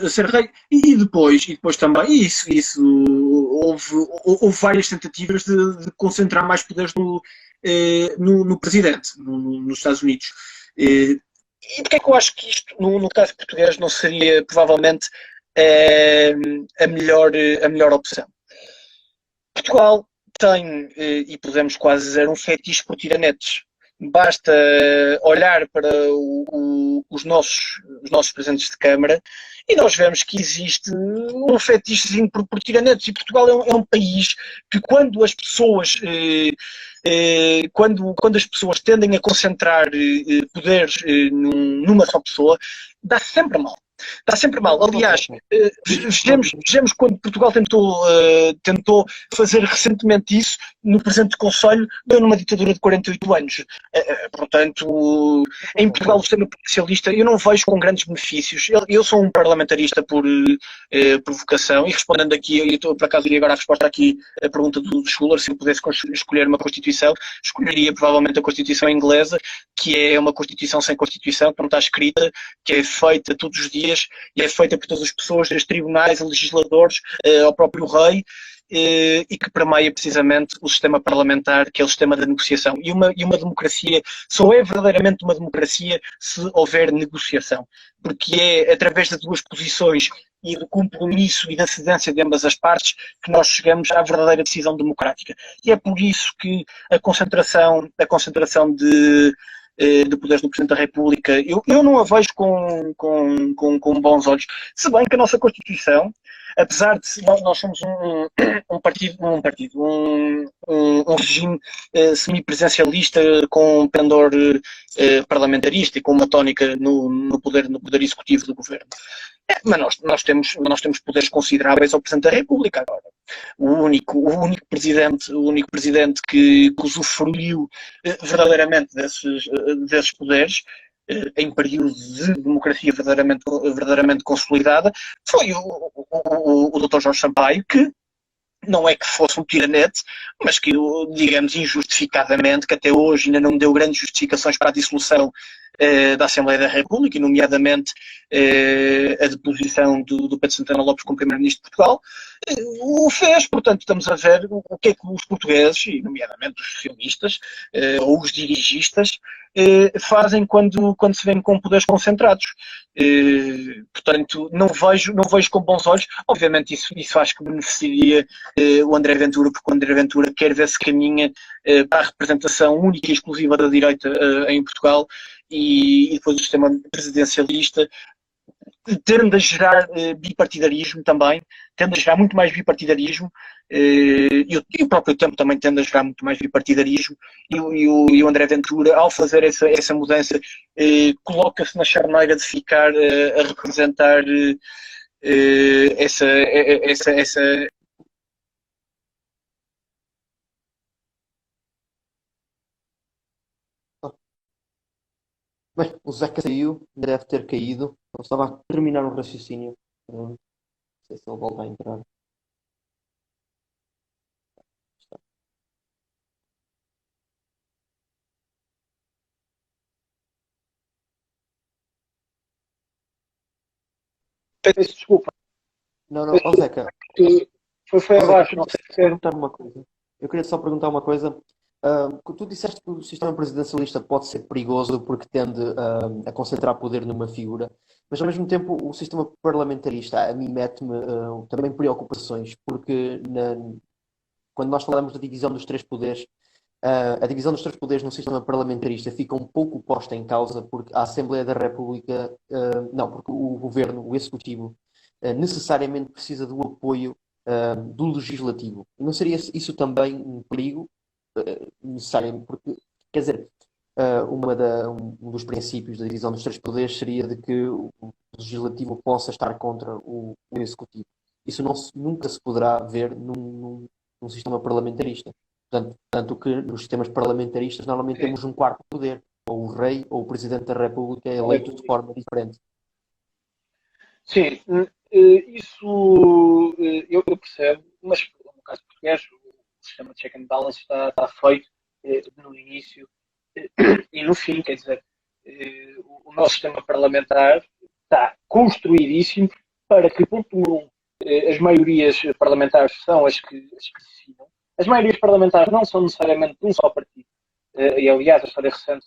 a ser rei. E depois também, isso houve várias tentativas de concentrar mais poderes no presidente, nos Estados Unidos. E porque é que eu acho que isto, no caso português, não seria provavelmente a melhor opção? Portugal tem, e podemos quase dizer, um fetiche por tiranetes. Basta olhar para os nossos presidentes de Câmara e nós vemos que existe um fetichezinho por tiranetes. E Portugal é um país que, quando as pessoas quando as pessoas tendem a concentrar poderes numa só pessoa, dá sempre mal. Está sempre mal. Aliás, vejamos quando Portugal tentou fazer recentemente isso no presente Conselho, deu numa ditadura de 48 anos. Portanto, em Portugal o sistema presidencialista eu não vejo com grandes benefícios. Eu sou um parlamentarista por provocação e respondendo aqui, eu estou por acaso iria agora a resposta aqui à pergunta do Schuller, se eu pudesse escolher uma Constituição, escolheria provavelmente a Constituição inglesa, que é uma Constituição sem Constituição, que não está escrita, que é feita todos os dias e é feita por todas as pessoas, desde tribunais, a legisladores, ao próprio rei, e que permeia precisamente o sistema parlamentar, que é o sistema da negociação. E uma democracia só é verdadeiramente uma democracia se houver negociação, porque é através de duas posições e do compromisso e da cedência de ambas as partes que nós chegamos à verdadeira decisão democrática. E é por isso que a concentração de poderes do Presidente da República, eu não a vejo com bons olhos. Se bem que a nossa Constituição, apesar de nós somos um regime semipresencialista com pendor parlamentarista e com uma tónica no poder executivo do governo. Mas nós temos poderes consideráveis ao Presidente da República agora. O único presidente que usufruiu verdadeiramente desses poderes em período de democracia verdadeiramente consolidada foi o Dr. Jorge Sampaio, que não é que fosse um tiranete, mas que, digamos, injustificadamente, que até hoje ainda não deu grandes justificações para a dissolução da Assembleia da República, nomeadamente a deposição do Pedro Santana Lopes como Primeiro-Ministro de Portugal, o fez. Portanto, estamos a ver o que é que os portugueses, e nomeadamente os socialistas, ou os dirigistas, fazem quando se vêem com poderes concentrados. Portanto, não vejo com bons olhos. Obviamente isso acho que beneficiaria o André Ventura, porque o André Ventura quer ver se caminha para a representação única e exclusiva da direita em Portugal, e depois o sistema presidencialista tende a gerar bipartidarismo também, tende a gerar muito mais bipartidarismo, e o próprio tempo também tende a gerar muito mais bipartidarismo, e o André Ventura, ao fazer essa mudança, coloca-se na charneira de ficar a representar essa. Bem, o Zeca saiu, deve ter caído. Eu estava a terminar um raciocínio. Não sei se ele volta a entrar. Peço desculpa. Não, Zeca, Foi Zeca, abaixo, não sei se era. perguntar uma coisa. Eu queria só perguntar uma coisa. Que tu disseste que o sistema presidencialista pode ser perigoso porque tende a concentrar poder numa figura, mas ao mesmo tempo o sistema parlamentarista a mim mete-me também preocupações, porque quando nós falamos da divisão dos três poderes, a divisão dos três poderes no sistema parlamentarista fica um pouco posta em causa porque a Assembleia da República, não, porque o governo, o executivo, necessariamente precisa do apoio do legislativo. E não seria isso também um perigo? Necessário, porque, quer dizer, um dos princípios da divisão dos três poderes seria de que o legislativo possa estar contra o executivo. Isso nunca se poderá ver num sistema parlamentarista. Tanto que nos sistemas parlamentaristas normalmente temos um quarto poder, ou o rei ou o presidente da República é eleito de forma diferente. Sim, isso eu percebo, mas no caso português, o sistema de check and balance está feito no início e no fim, quer dizer, o nosso sistema parlamentar está construidíssimo para que, ponto número um, as maiorias parlamentares são as que decidam. As maiorias parlamentares não são necessariamente de um só partido. E, aliás, a história recente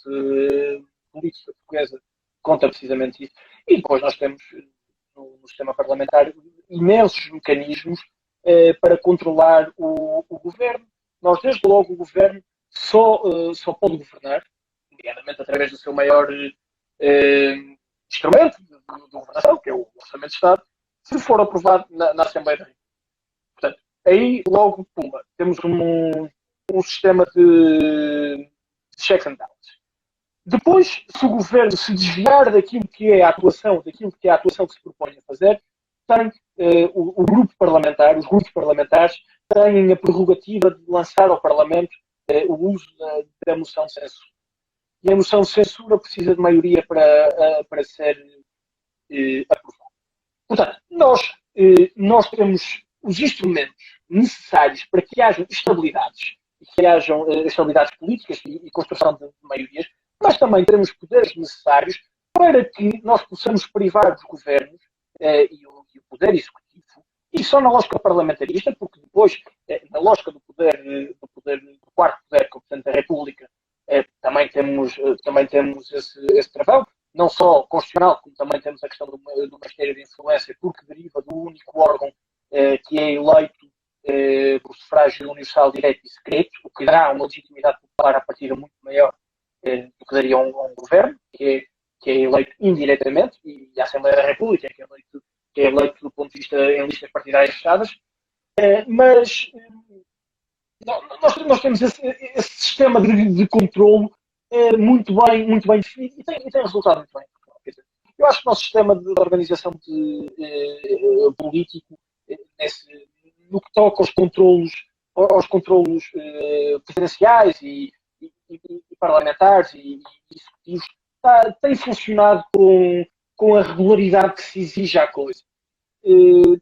política portuguesa conta precisamente isso. E depois nós temos, no sistema parlamentar, imensos mecanismos para controlar o governo. Nós, desde logo, o governo só pode governar, nomeadamente através do seu maior instrumento de governação, que é o Orçamento de Estado, se for aprovado na Assembleia da República. Portanto, aí logo, puma, temos um sistema de checks and balances. Depois, se o governo se desviar daquilo que é a atuação que se propõe a fazer, tem o grupo parlamentar, os grupos parlamentares têm a prerrogativa de lançar ao Parlamento o uso da moção de censura. E a moção de censura precisa de maioria para ser aprovada. Portanto, nós temos os instrumentos necessários para que hajam estabilidades, e que hajam estabilidades políticas e construção de maiorias, mas também teremos poderes necessários para que nós possamos privar dos governos e o poder executivo, e só na lógica parlamentarista, porque depois, na lógica do quarto poder, que é o Presidente da República, também temos esse travão, não só constitucional, como também temos a questão do Ministério de Influência, porque deriva do único órgão que é eleito por sufrágio universal, direto e secreto, o que dá uma legitimidade popular a partir muito maior do que daria um governo, que é eleito indiretamente, e a Assembleia da República, que é eleito do ponto de vista em listas partidárias fechadas, mas nós temos esse sistema de controlo muito bem definido e tem resultado muito bem. Eu acho que o nosso sistema de organização político, no que toca aos controlos presidenciais e parlamentares e executivos, tem funcionado com a regularidade que se exige à coisa.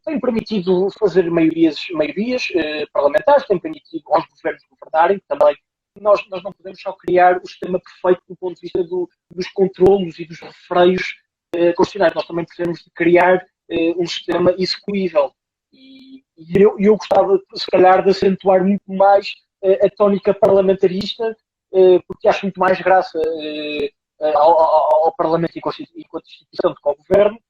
Tem permitido fazer maiorias parlamentares, tem permitido aos governos governarem também. Nós não podemos só criar o sistema perfeito do ponto de vista dos controlos e dos refreios constitucionais. Nós também precisamos de criar um sistema execuível. E eu gostava, se calhar, de acentuar muito mais a tónica parlamentarista, porque acho muito mais graça ao Parlamento enquanto instituição do que ao Governo,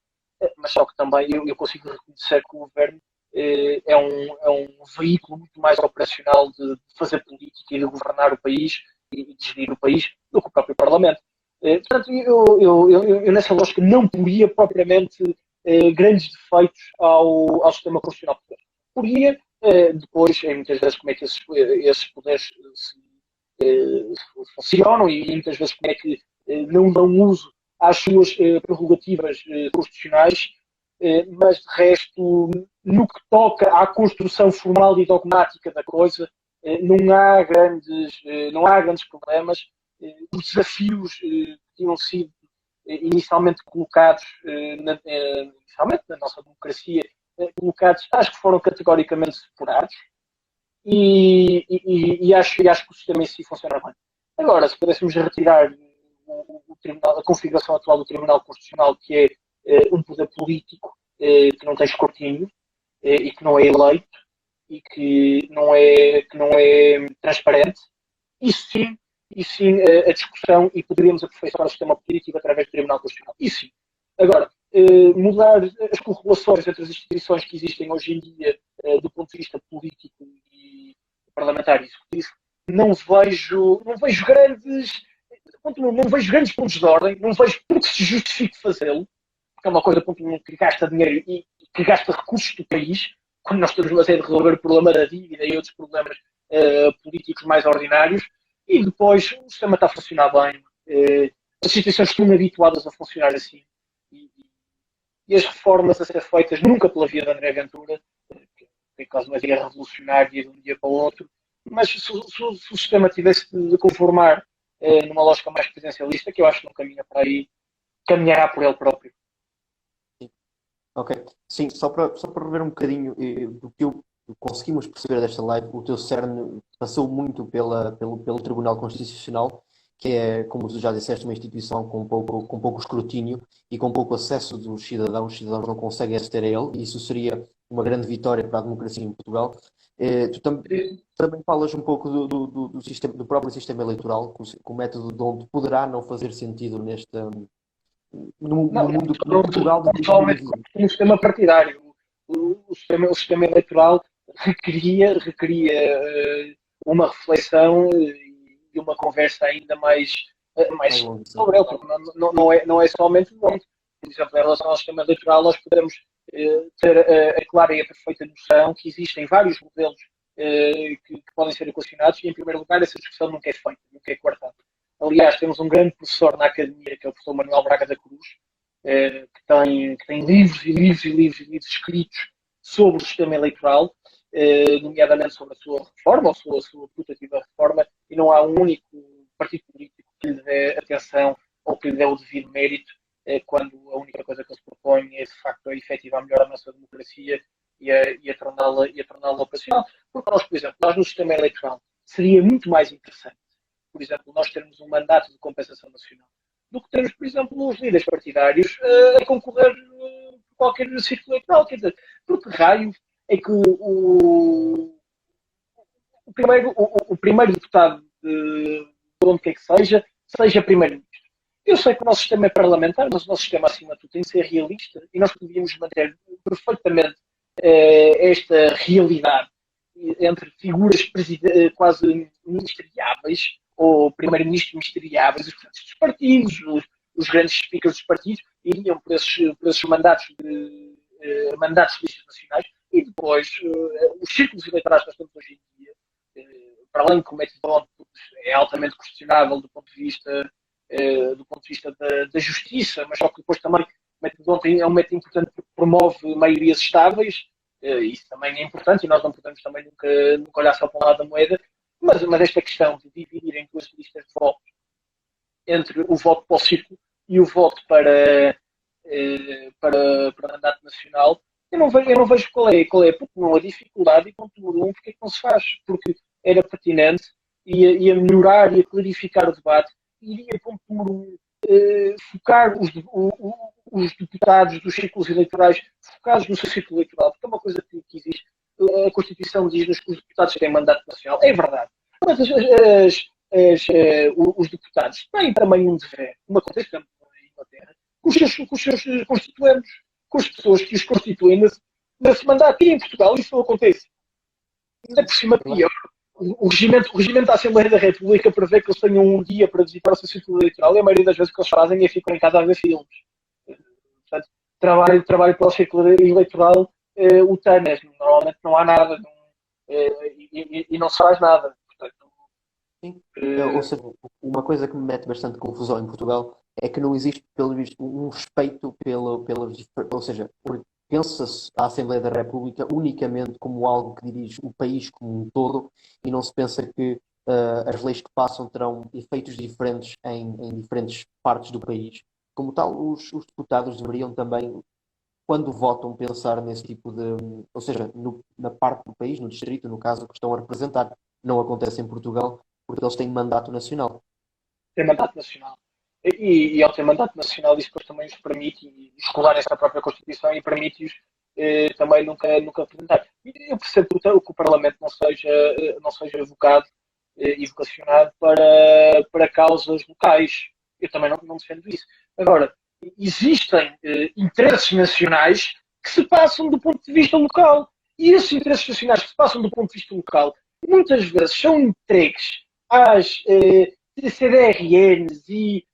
mas só que também eu consigo reconhecer que o Governo é um veículo muito mais operacional de fazer política e de governar o país e de gerir o país do que o próprio Parlamento. Portanto, eu nessa lógica não poria propriamente grandes defeitos ao sistema constitucional. Poria depois, muitas vezes, como é que esses poderes funcionam e muitas vezes como é que não dão uso às suas prerrogativas constitucionais, mas de resto, no que toca à construção formal e dogmática da coisa, não há grandes problemas. Os desafios que tinham sido inicialmente colocados inicialmente na nossa democracia, colocados, acho que foram categoricamente superados e acho que o sistema em si funciona bem. Agora, se pudéssemos retirar a configuração atual do Tribunal Constitucional, que é um poder político que não tem escrutínio e que não é eleito e que não é transparente, isso sim a discussão e poderíamos aperfeiçoar o sistema político através do Tribunal Constitucional. Isso sim. Agora, mudar as correlações entre as instituições que existem hoje em dia do ponto de vista político e parlamentar e executivo, não vejo grandes pontos de ordem, não vejo porque se justifique fazê-lo, porque é uma coisa que gasta dinheiro e que gasta recursos do país, quando nós estamos a de resolver o problema da dívida e outros problemas políticos mais ordinários, e depois o sistema está a funcionar bem, as instituições estão habituadas a funcionar assim, e as reformas a ser feitas nunca pela via de André Ventura, que é quase uma via revolucionária de um dia para o outro, mas se o sistema tivesse de conformar numa lógica mais presidencialista, que eu acho que não caminha para aí, caminhará por ele próprio. Ok. Sim, só para rever um bocadinho do que conseguimos perceber desta live, o teu cerne passou muito pelo Tribunal Constitucional, que é, como tu já disseste, uma instituição com pouco escrutínio e com pouco acesso dos cidadãos. Os cidadãos não conseguem aceder a ele, e isso seria uma grande vitória para a democracia em Portugal. Tu também falas um pouco do próprio sistema eleitoral, que o método de onde poderá não fazer sentido no Não, mundo, no não, Portugal de principalmente 2020. no sistema partidário. O sistema eleitoral requeria uma reflexão e uma conversa ainda mais Mais longo, sim. sobre ele, porque não é somente o voto. Por exemplo, em relação ao sistema eleitoral, nós podemos ter a clara e a perfeita noção que existem vários modelos que podem ser equacionados e, em primeiro lugar, essa discussão nunca é feita, nunca é cortada. Aliás, temos um grande professor na academia, que é o professor Manuel Braga da Cruz, que tem livros e livros e livros e livros escritos sobre o sistema eleitoral, nomeadamente sobre a sua reforma, ou a sua putativa reforma, e não há um único partido político que lhe dê atenção ou que lhe dê o devido mérito, quando a única coisa que ele se propõe é, de facto, a efetiva melhora da nossa democracia e a torná-la operacional. Porque nós, por exemplo, no sistema eleitoral, seria muito mais interessante, por exemplo, nós termos um mandato de compensação nacional, do que termos, por exemplo, os líderes partidários a concorrer por qualquer círculo eleitoral. Quer dizer, por que raio é que o primeiro deputado de onde quer que seja primeiro-ministro? Eu sei que o nosso sistema é parlamentar, mas o nosso sistema, acima de tudo, tem que ser realista e nós podíamos manter perfeitamente esta realidade entre figuras quase ministeriáveis ou primeiro-ministros ministeriáveis, os presidentes dos partidos, os grandes speakers dos partidos, iriam por esses mandatos de listas nacionais e depois os círculos eleitorais que nós temos hoje em dia, para além que o método é altamente questionável do ponto de vista da justiça, mas só que depois também o método é um método importante porque promove maiorias estáveis, isso também é importante e nós não podemos também nunca olhar só para um lado da moeda, mas esta questão de dividir em duas listas de voto entre o voto para o círculo e o voto para mandato nacional, eu não vejo qual é ponto número 1, a dificuldade, e ponto número 1, porque é que não se faz? Porque era pertinente, ia melhorar, ia clarificar o debate, iria, ponto número 1, focar os deputados dos círculos eleitorais focados no seu círculo eleitoral, porque é uma coisa que existe. A Constituição diz-nos que os deputados têm mandato nacional, é verdade. Mas os deputados têm também um dever, como acontece também em Inglaterra, com os seus constituintes, com as pessoas que os constituem nesse mandato. E em Portugal isso não acontece. Ainda por cima, pior. O regimento da Assembleia da República prevê que eles tenham um dia para visitar o seu círculo eleitoral e a maioria das vezes o que eles fazem é ficam em casa a ver filmes. Portanto, trabalho para o círculo eleitoral, o TANES. Normalmente não há nada e não se faz nada. Portanto, Sim. Ou seja, uma coisa que me mete bastante confusão em Portugal é que não existe, pelo visto, um respeito ou seja, pensa-se a Assembleia da República unicamente como algo que dirige o país como um todo e não se pensa que as leis que passam terão efeitos diferentes em diferentes partes do país. Como tal, os deputados deveriam também, quando votam, pensar nesse tipo de. Ou seja, na parte do país, no distrito, no caso, que estão a representar. Não acontece em Portugal, porque eles têm mandato nacional. tem mandato nacional. E ao ter mandato nacional, isso depois também os permite escolar essa própria Constituição e permite-os também nunca representar. Eu percebo que o Parlamento não seja evocado e vocacionado para causas locais. Eu também não defendo isso. Agora, existem interesses nacionais que se passam do ponto de vista local. E esses interesses nacionais que se passam do ponto de vista local muitas vezes são entregues às CDRNs e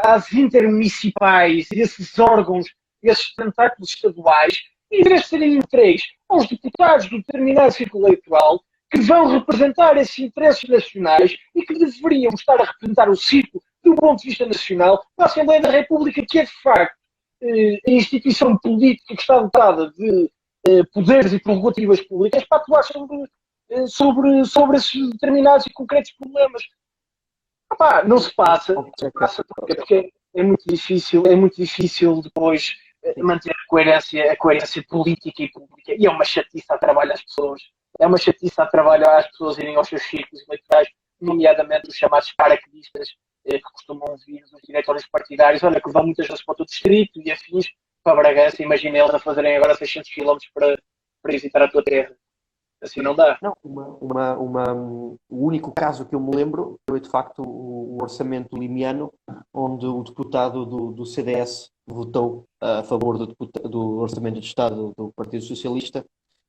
às intermunicipais, esses órgãos, esses tentáculos estaduais, em vez de serem entregues aos deputados do determinado círculo eleitoral, que vão representar esses interesses nacionais e que deveriam estar a representar o círculo do ponto de vista nacional, na Assembleia da República, que é de facto a instituição política que está dotada de poderes e prerrogativas públicas para atuar sobre esses determinados e concretos problemas. Não se passa porque é muito difícil depois Sim. manter a coerência política e pública. E é uma chatice a trabalho às pessoas. É uma chatice a trabalho às pessoas irem aos seus círculos eleitorais, nomeadamente os chamados paraquedistas, que costumam vir dos diretores partidários, olha, que vão muitas vezes para o teu distrito e afins, para Bragança, imagina eles a fazerem agora 600 quilómetros para visitar a tua terra. Assim não dá. Não, o único caso que eu me lembro foi de facto o orçamento limiano, onde o deputado do CDS votou a favor do orçamento de Estado do Partido Socialista,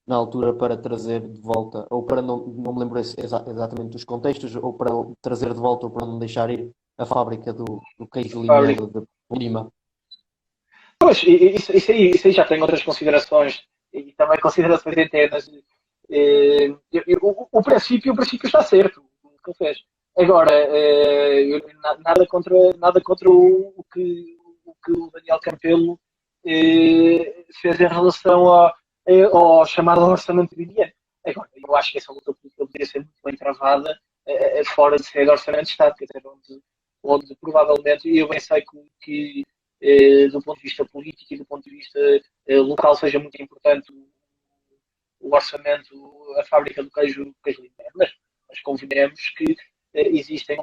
na altura para trazer de volta, ou para não me lembro exatamente dos contextos, ou para trazer de volta ou para não deixar ir a fábrica do queijo limiano de Lima. Pois, isso aí já tem outras considerações e também considerações internas. O princípio está certo, o que ele fez. Agora, nada contra o que o Daniel Campelo fez em relação ao chamado orçamento limiano. Agora, eu acho que essa luta política poderia ser muito bem travada fora de ser orçamento de Estado, quer dizer, onde provavelmente, e eu bem sei que do ponto de vista político e do ponto de vista local seja muito importante o orçamento, a fábrica do queijo limiano, mas convenhamos que existem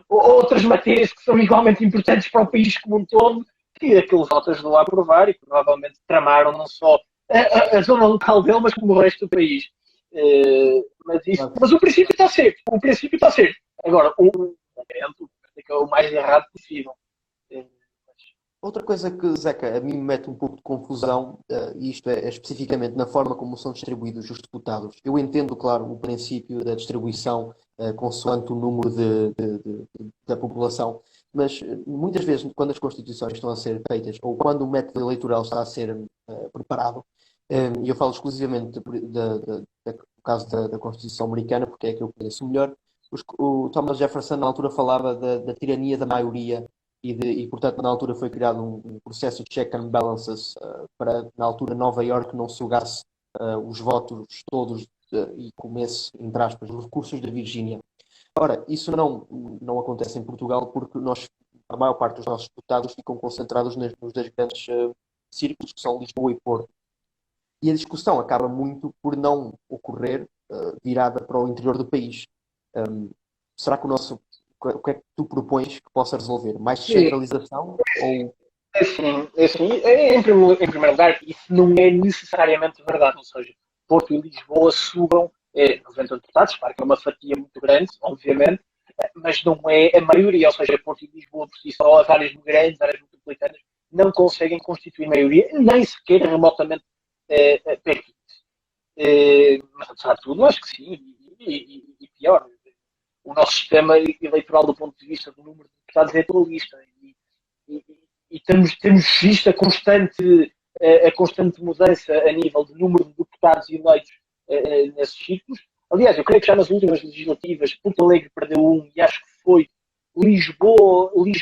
outras matérias que são igualmente importantes para o país como um todo, que aqueles votos ajudou a aprovar e que provavelmente tramaram não só a zona local dele, mas como o resto do país. Mas o princípio está certo. Agora, o momento é o mais errado possível. Outra coisa que, Zeca, a mim me mete um pouco de confusão, e isto é especificamente na forma como são distribuídos os deputados. Eu entendo, claro, o princípio da distribuição consoante o número da população, mas muitas vezes, quando as constituições estão a ser feitas, ou quando o método eleitoral está a ser preparado, e eu falo exclusivamente do caso da Constituição Americana, porque é que eu conheço melhor, o Thomas Jefferson, na altura, falava da tirania da maioria. E, portanto, na altura foi criado um processo de check and balances para, na altura, Nova Iorque não sugasse os votos todos e comesse, entre aspas, os recursos da Virgínia. Ora, isso não acontece em Portugal porque a maior parte dos nossos deputados ficam concentrados nos dois grandes círculos, que são Lisboa e Porto. E a discussão acaba muito por não ocorrer virada para o interior do país. Será que o que é que tu propões que possa resolver? Mais descentralização ou... Em primeiro lugar, isso não é necessariamente verdade, ou seja, Porto e Lisboa sugam 90 deputados, claro que é uma fatia muito grande, obviamente, mas não é a maioria, ou seja, Porto e Lisboa por si só, as áreas grandes, as áreas metropolitanas, não conseguem constituir maioria, nem sequer remotamente pertinentes. Mas apesar de tudo, acho que sim, e pior, o nosso sistema eleitoral do ponto de vista do número de deputados é pluralista e temos visto a constante mudança a nível de número de deputados eleitos nesses ciclos. Aliás, eu creio que já nas últimas legislativas Porto Alegre perdeu e acho que foi Lisboa-Porto,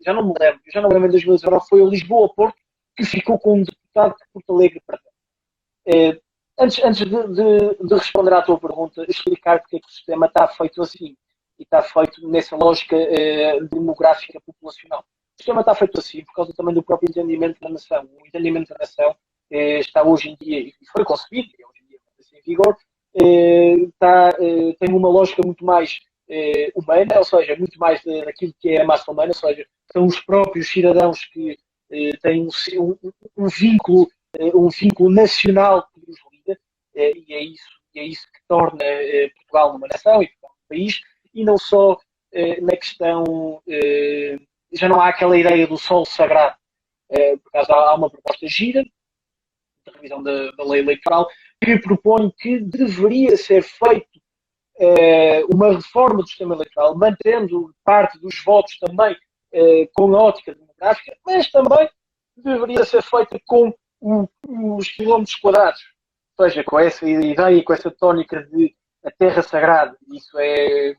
já não me lembro em 2019, foi o Lisboa-Porto que ficou com um deputado que Porto Alegre perdeu. Antes de responder à tua pergunta, explicar porque é que o sistema está feito assim e está feito nessa lógica demográfica populacional. O sistema está feito assim por causa também do próprio entendimento da nação. O entendimento da nação está hoje em dia, e foi concebido, e hoje em dia está em vigor, tem uma lógica muito mais humana, ou seja, muito mais daquilo que é a massa humana, ou seja, são os próprios cidadãos que têm um vínculo nacional que os liga, e é isso que torna Portugal uma nação e Portugal um país, e não só na questão, já não há aquela ideia do solo sagrado, por acaso há uma proposta gira de revisão da lei eleitoral que propõe que deveria ser feito uma reforma do sistema eleitoral, mantendo parte dos votos também com a ótica demográfica, mas também deveria ser feita com os quilómetros quadrados, ou seja, com essa ideia, com essa tónica de a terra sagrada. Isso é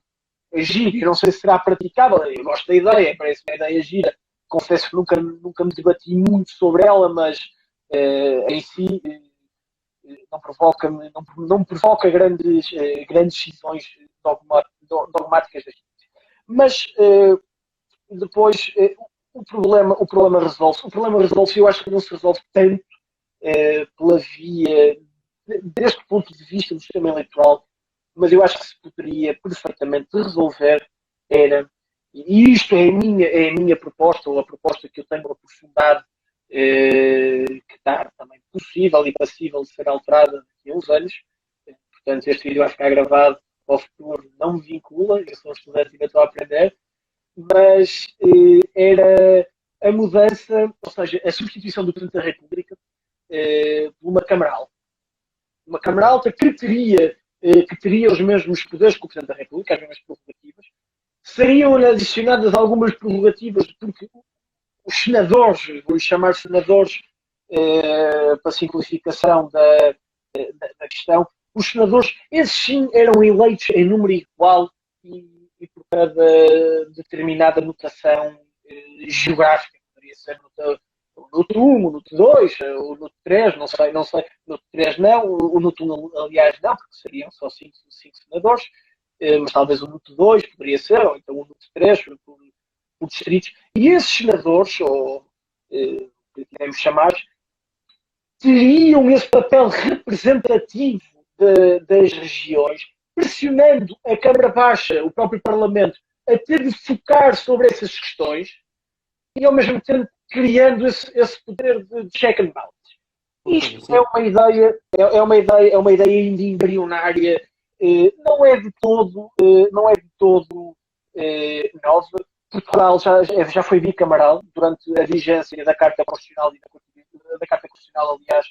giro, eu não sei se será praticável, eu gosto da ideia, parece uma ideia gira, confesso que nunca me debati muito sobre ela, mas em si não provoca grandes decisões dogmáticas. Mas depois, o problema resolve-se. O problema resolve-se, eu acho que não se resolve tanto pela via, deste ponto de vista do sistema eleitoral, mas eu acho que se poderia perfeitamente resolver, era, e isto é a minha proposta, ou a proposta que eu tenho aprofundado, que está também possível e passível de ser alterada daqui a uns anos. Portanto, este vídeo vai ficar gravado ao futuro, não me vincula, eu sou um estudante e ainda estou a aprender, mas era a mudança, ou seja, a substituição do Presidente da República por uma Câmara Alta. Uma Câmara Alta que teria os mesmos poderes que o Presidente da República, as mesmas prerrogativas. Seriam adicionadas algumas prerrogativas, porque os senadores, vou chamar senadores para simplificação da questão, os senadores, esses sim, eram eleitos em número igual e por cada determinada notação geográfica. Poderia ser Nuto 1, o Nuto 2, o Nuto 3, não sei, Nuto 3 não, o Nuto 1 aliás não, porque seriam só 5 senadores, mas talvez o Nuto 2 poderia ser, ou então o Nuto 3 por distritos, e esses senadores, ou que queremos chamar, teriam esse papel representativo das regiões, pressionando a Câmara Baixa, o próprio Parlamento, a ter de focar sobre essas questões e ao mesmo tempo criando esse poder de check and balance. Isto é uma ideia ainda embrionária, não é de todo nova. Portugal já foi bicamaral durante a vigência da Carta Constitucional da Carta Constitucional, aliás,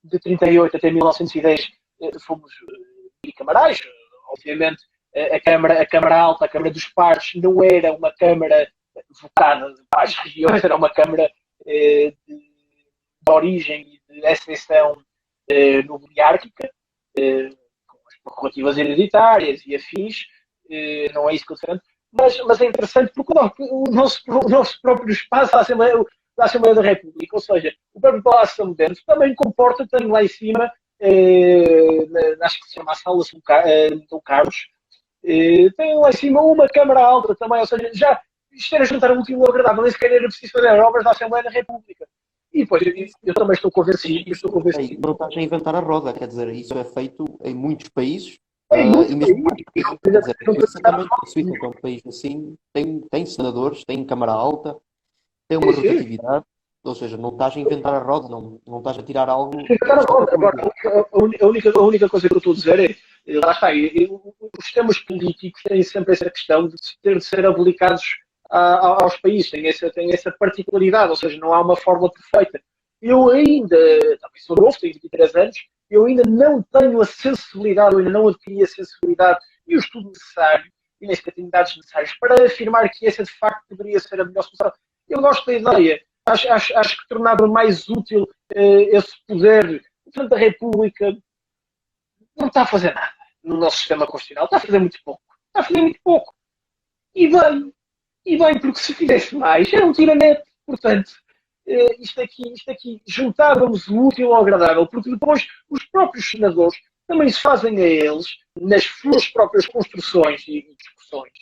de 38 até 1910 fomos bicamarais. Obviamente a Câmara Alta, a Câmara dos Pares, não era uma Câmara vocada para as regiões, era uma Câmara de origem e de ascensão nobiliárquica, com as prerrogativas hereditárias e afins, não é isso que eu defendo, mas é interessante porque o nosso próprio espaço, a Assembleia da República, ou seja, o próprio Palácio de São Bento, também comporta, tem lá em cima, acho que se chama a Sala de Dom Carlos, tem lá em cima uma Câmara Alta também, ou seja, isto era juntar o último ao agradável, nem sequer era preciso fazer obras da Assembleia da República. E depois, eu também estou convencido. Não estás a inventar a roda, quer dizer, isso é feito em muitos países. E mesmo quer dizer, também a Suíça, que é um país assim, tem senadores, tem Câmara Alta, tem uma rotatividade, ou seja, não estás a inventar a roda, não estás a tirar algo. Agora, a única coisa que eu estou a dizer é, lá está, os sistemas políticos têm sempre essa questão de ter de ser aplicados aos países, tem essa particularidade, ou seja, não há uma fórmula perfeita. Eu ainda, também sou novo, tenho 23 anos, eu ainda não tenho a sensibilidade, eu ainda não adquiri a sensibilidade e o estudo necessário, e nem sequer tenho dados necessários para afirmar que essa de facto poderia ser a melhor solução. Eu gosto da ideia, acho que tornava mais útil esse poder. O Presidente da República não está a fazer nada no nosso sistema constitucional, está a fazer muito pouco. E bem, porque se fizesse mais, era um tiramento. Portanto, isto aqui juntávamos o útil ao agradável, porque depois os próprios senadores também se fazem a eles, nas suas próprias construções e discussões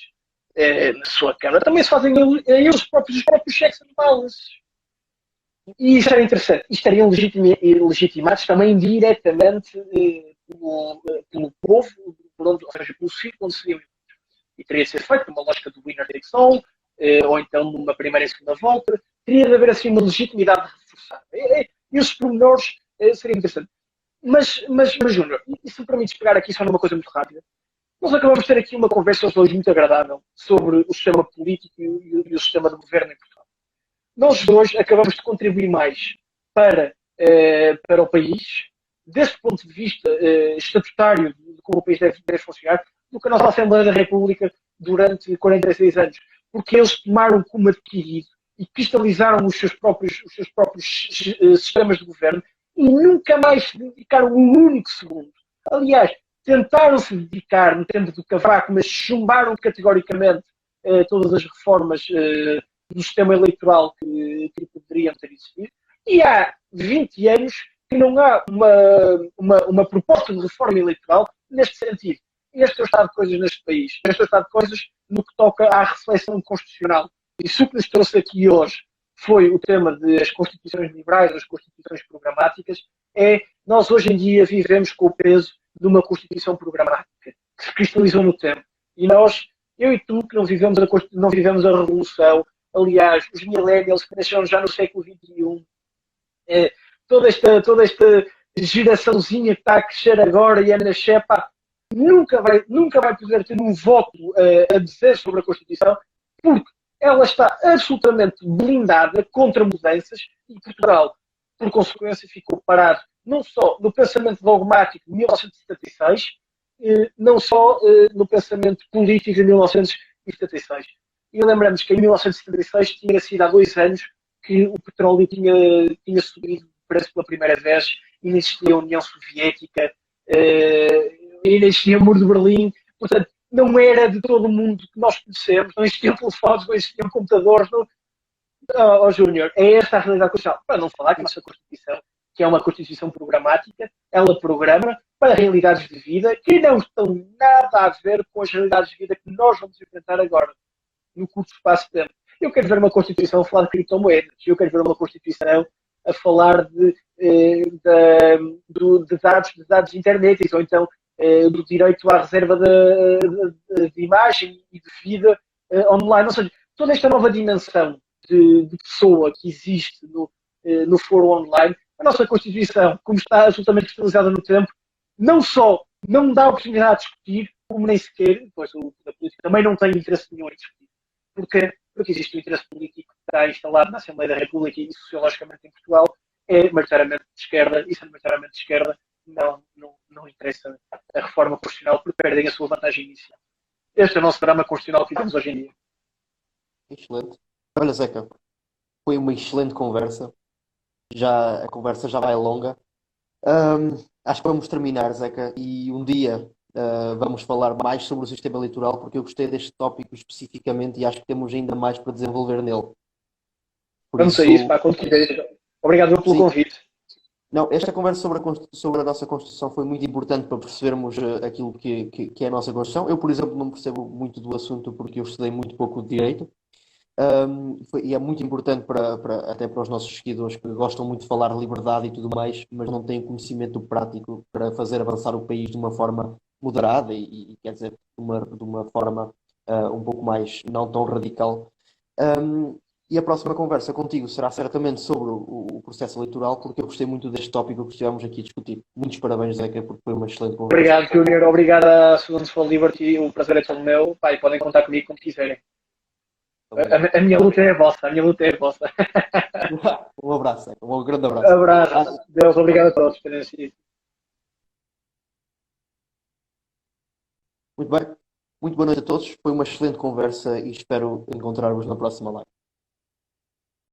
na sua Câmara, também se fazem a eles os próprios checks and balances. E isto era interessante. Isto estariam legitimados também diretamente pelo povo, ou seja, pelo círculo onde seriam. E teria de ser feito numa lógica do winner takes all, ou então numa primeira e segunda volta. Teria de haver assim uma legitimidade reforçada. E os pormenores seriam interessantes. Mas Júnior, e se me permites pegar aqui só numa coisa muito rápida, nós acabamos de ter aqui uma conversa hoje muito agradável sobre o sistema político e o sistema de governo em Portugal. Nós dois acabamos de contribuir mais para o país, desse ponto de vista estatutário de como o país deve funcionar, do que a nossa Assembleia da República durante 46 anos. Porque eles tomaram como adquirido e cristalizaram os seus próprios sistemas de governo e nunca mais se dedicaram um único segundo. Aliás, tentaram se dedicar no tempo do Cavaco, mas chumbaram categoricamente todas as reformas do sistema eleitoral que poderiam ter existido. E há 20 anos que não há uma proposta de reforma eleitoral neste sentido. Este é o estado de coisas neste país. Este é o estado de coisas no que toca à reflexão constitucional. E se o que nos trouxe aqui hoje foi o tema das constituições liberais, das constituições programáticas, nós hoje em dia vivemos com o peso de uma constituição programática que se cristalizou no tempo. E nós, eu e tu, que não vivemos a revolução, aliás, os millennials que nasceram já no século XXI, toda esta geraçãozinha que está a crescer agora e a nascer, pá, nunca vai poder ter um voto a dizer sobre a Constituição, porque ela está absolutamente blindada contra mudanças e Portugal, por consequência, ficou parado não só no pensamento dogmático de 1976, não só no pensamento político de 1976. E lembramos que em 1976 tinha sido há 2 anos que o petróleo tinha subido de preço pela primeira vez, ainda existia a União Soviética, ainda existia o Muro de Berlim, portanto, não era de todo o mundo que nós conhecemos, não existiam telefones, não existiam computadores, não... Júnior, é esta a realidade constitucional. Para não falar que a nossa Constituição, que é uma Constituição programática, ela programa para realidades de vida que não estão nada a ver com as realidades de vida que nós vamos enfrentar agora, no curto espaço de tempo. Eu quero ver uma Constituição a falar de criptomoedas, eu quero ver uma Constituição a falar de dados internéticos, ou então do direito à reserva de imagem e de vida online. Ou seja, toda esta nova dimensão de pessoa que existe no foro online, a nossa Constituição, como está absolutamente cristalizada no tempo, não só não dá oportunidade de discutir, como nem sequer, pois a política também não tem interesse nenhum em discutir. Porquê? Porque existe um interesse político que está instalado na Assembleia da República e sociologicamente em Portugal, é maioritariamente de esquerda, e sendo maioritariamente de esquerda, não interessa a reforma constitucional porque perdem a sua vantagem inicial. Este é o nosso drama constitucional que temos hoje em dia. Excelente. Olha, Zeca, foi uma excelente conversa. A conversa já vai longa. Acho que vamos terminar, Zeca, e um dia vamos falar mais sobre o sistema eleitoral, porque eu gostei deste tópico especificamente e acho que temos ainda mais para desenvolver nele. Vamos a isso, pá, quando quiseres. Obrigado pelo convite. Não, esta conversa sobre a nossa Constituição foi muito importante para percebermos aquilo que é a nossa Constituição. Eu, por exemplo, não percebo muito do assunto porque eu estudei muito pouco de direito. E é muito importante até para os nossos seguidores que gostam muito de falar de liberdade e tudo mais, mas não têm conhecimento prático para fazer avançar o país de uma forma moderada e quer dizer, de uma forma um pouco mais não tão radical. E a próxima conversa contigo será certamente sobre o processo eleitoral, porque eu gostei muito deste tópico que estivemos aqui a discutir. Muitos parabéns, Zeca, porque foi uma excelente conversa. Obrigado, Júnior. Obrigado à Students for Liberty. O prazer é todo meu. Pai, podem contar comigo quando quiserem. A minha luta é a vossa. A minha luta é a vossa. Um abraço, Zeca. Um grande abraço. Abraço. Deus, obrigado a todos. Muito bem. Muito boa noite a todos. Foi uma excelente conversa e espero encontrar-vos na próxima live.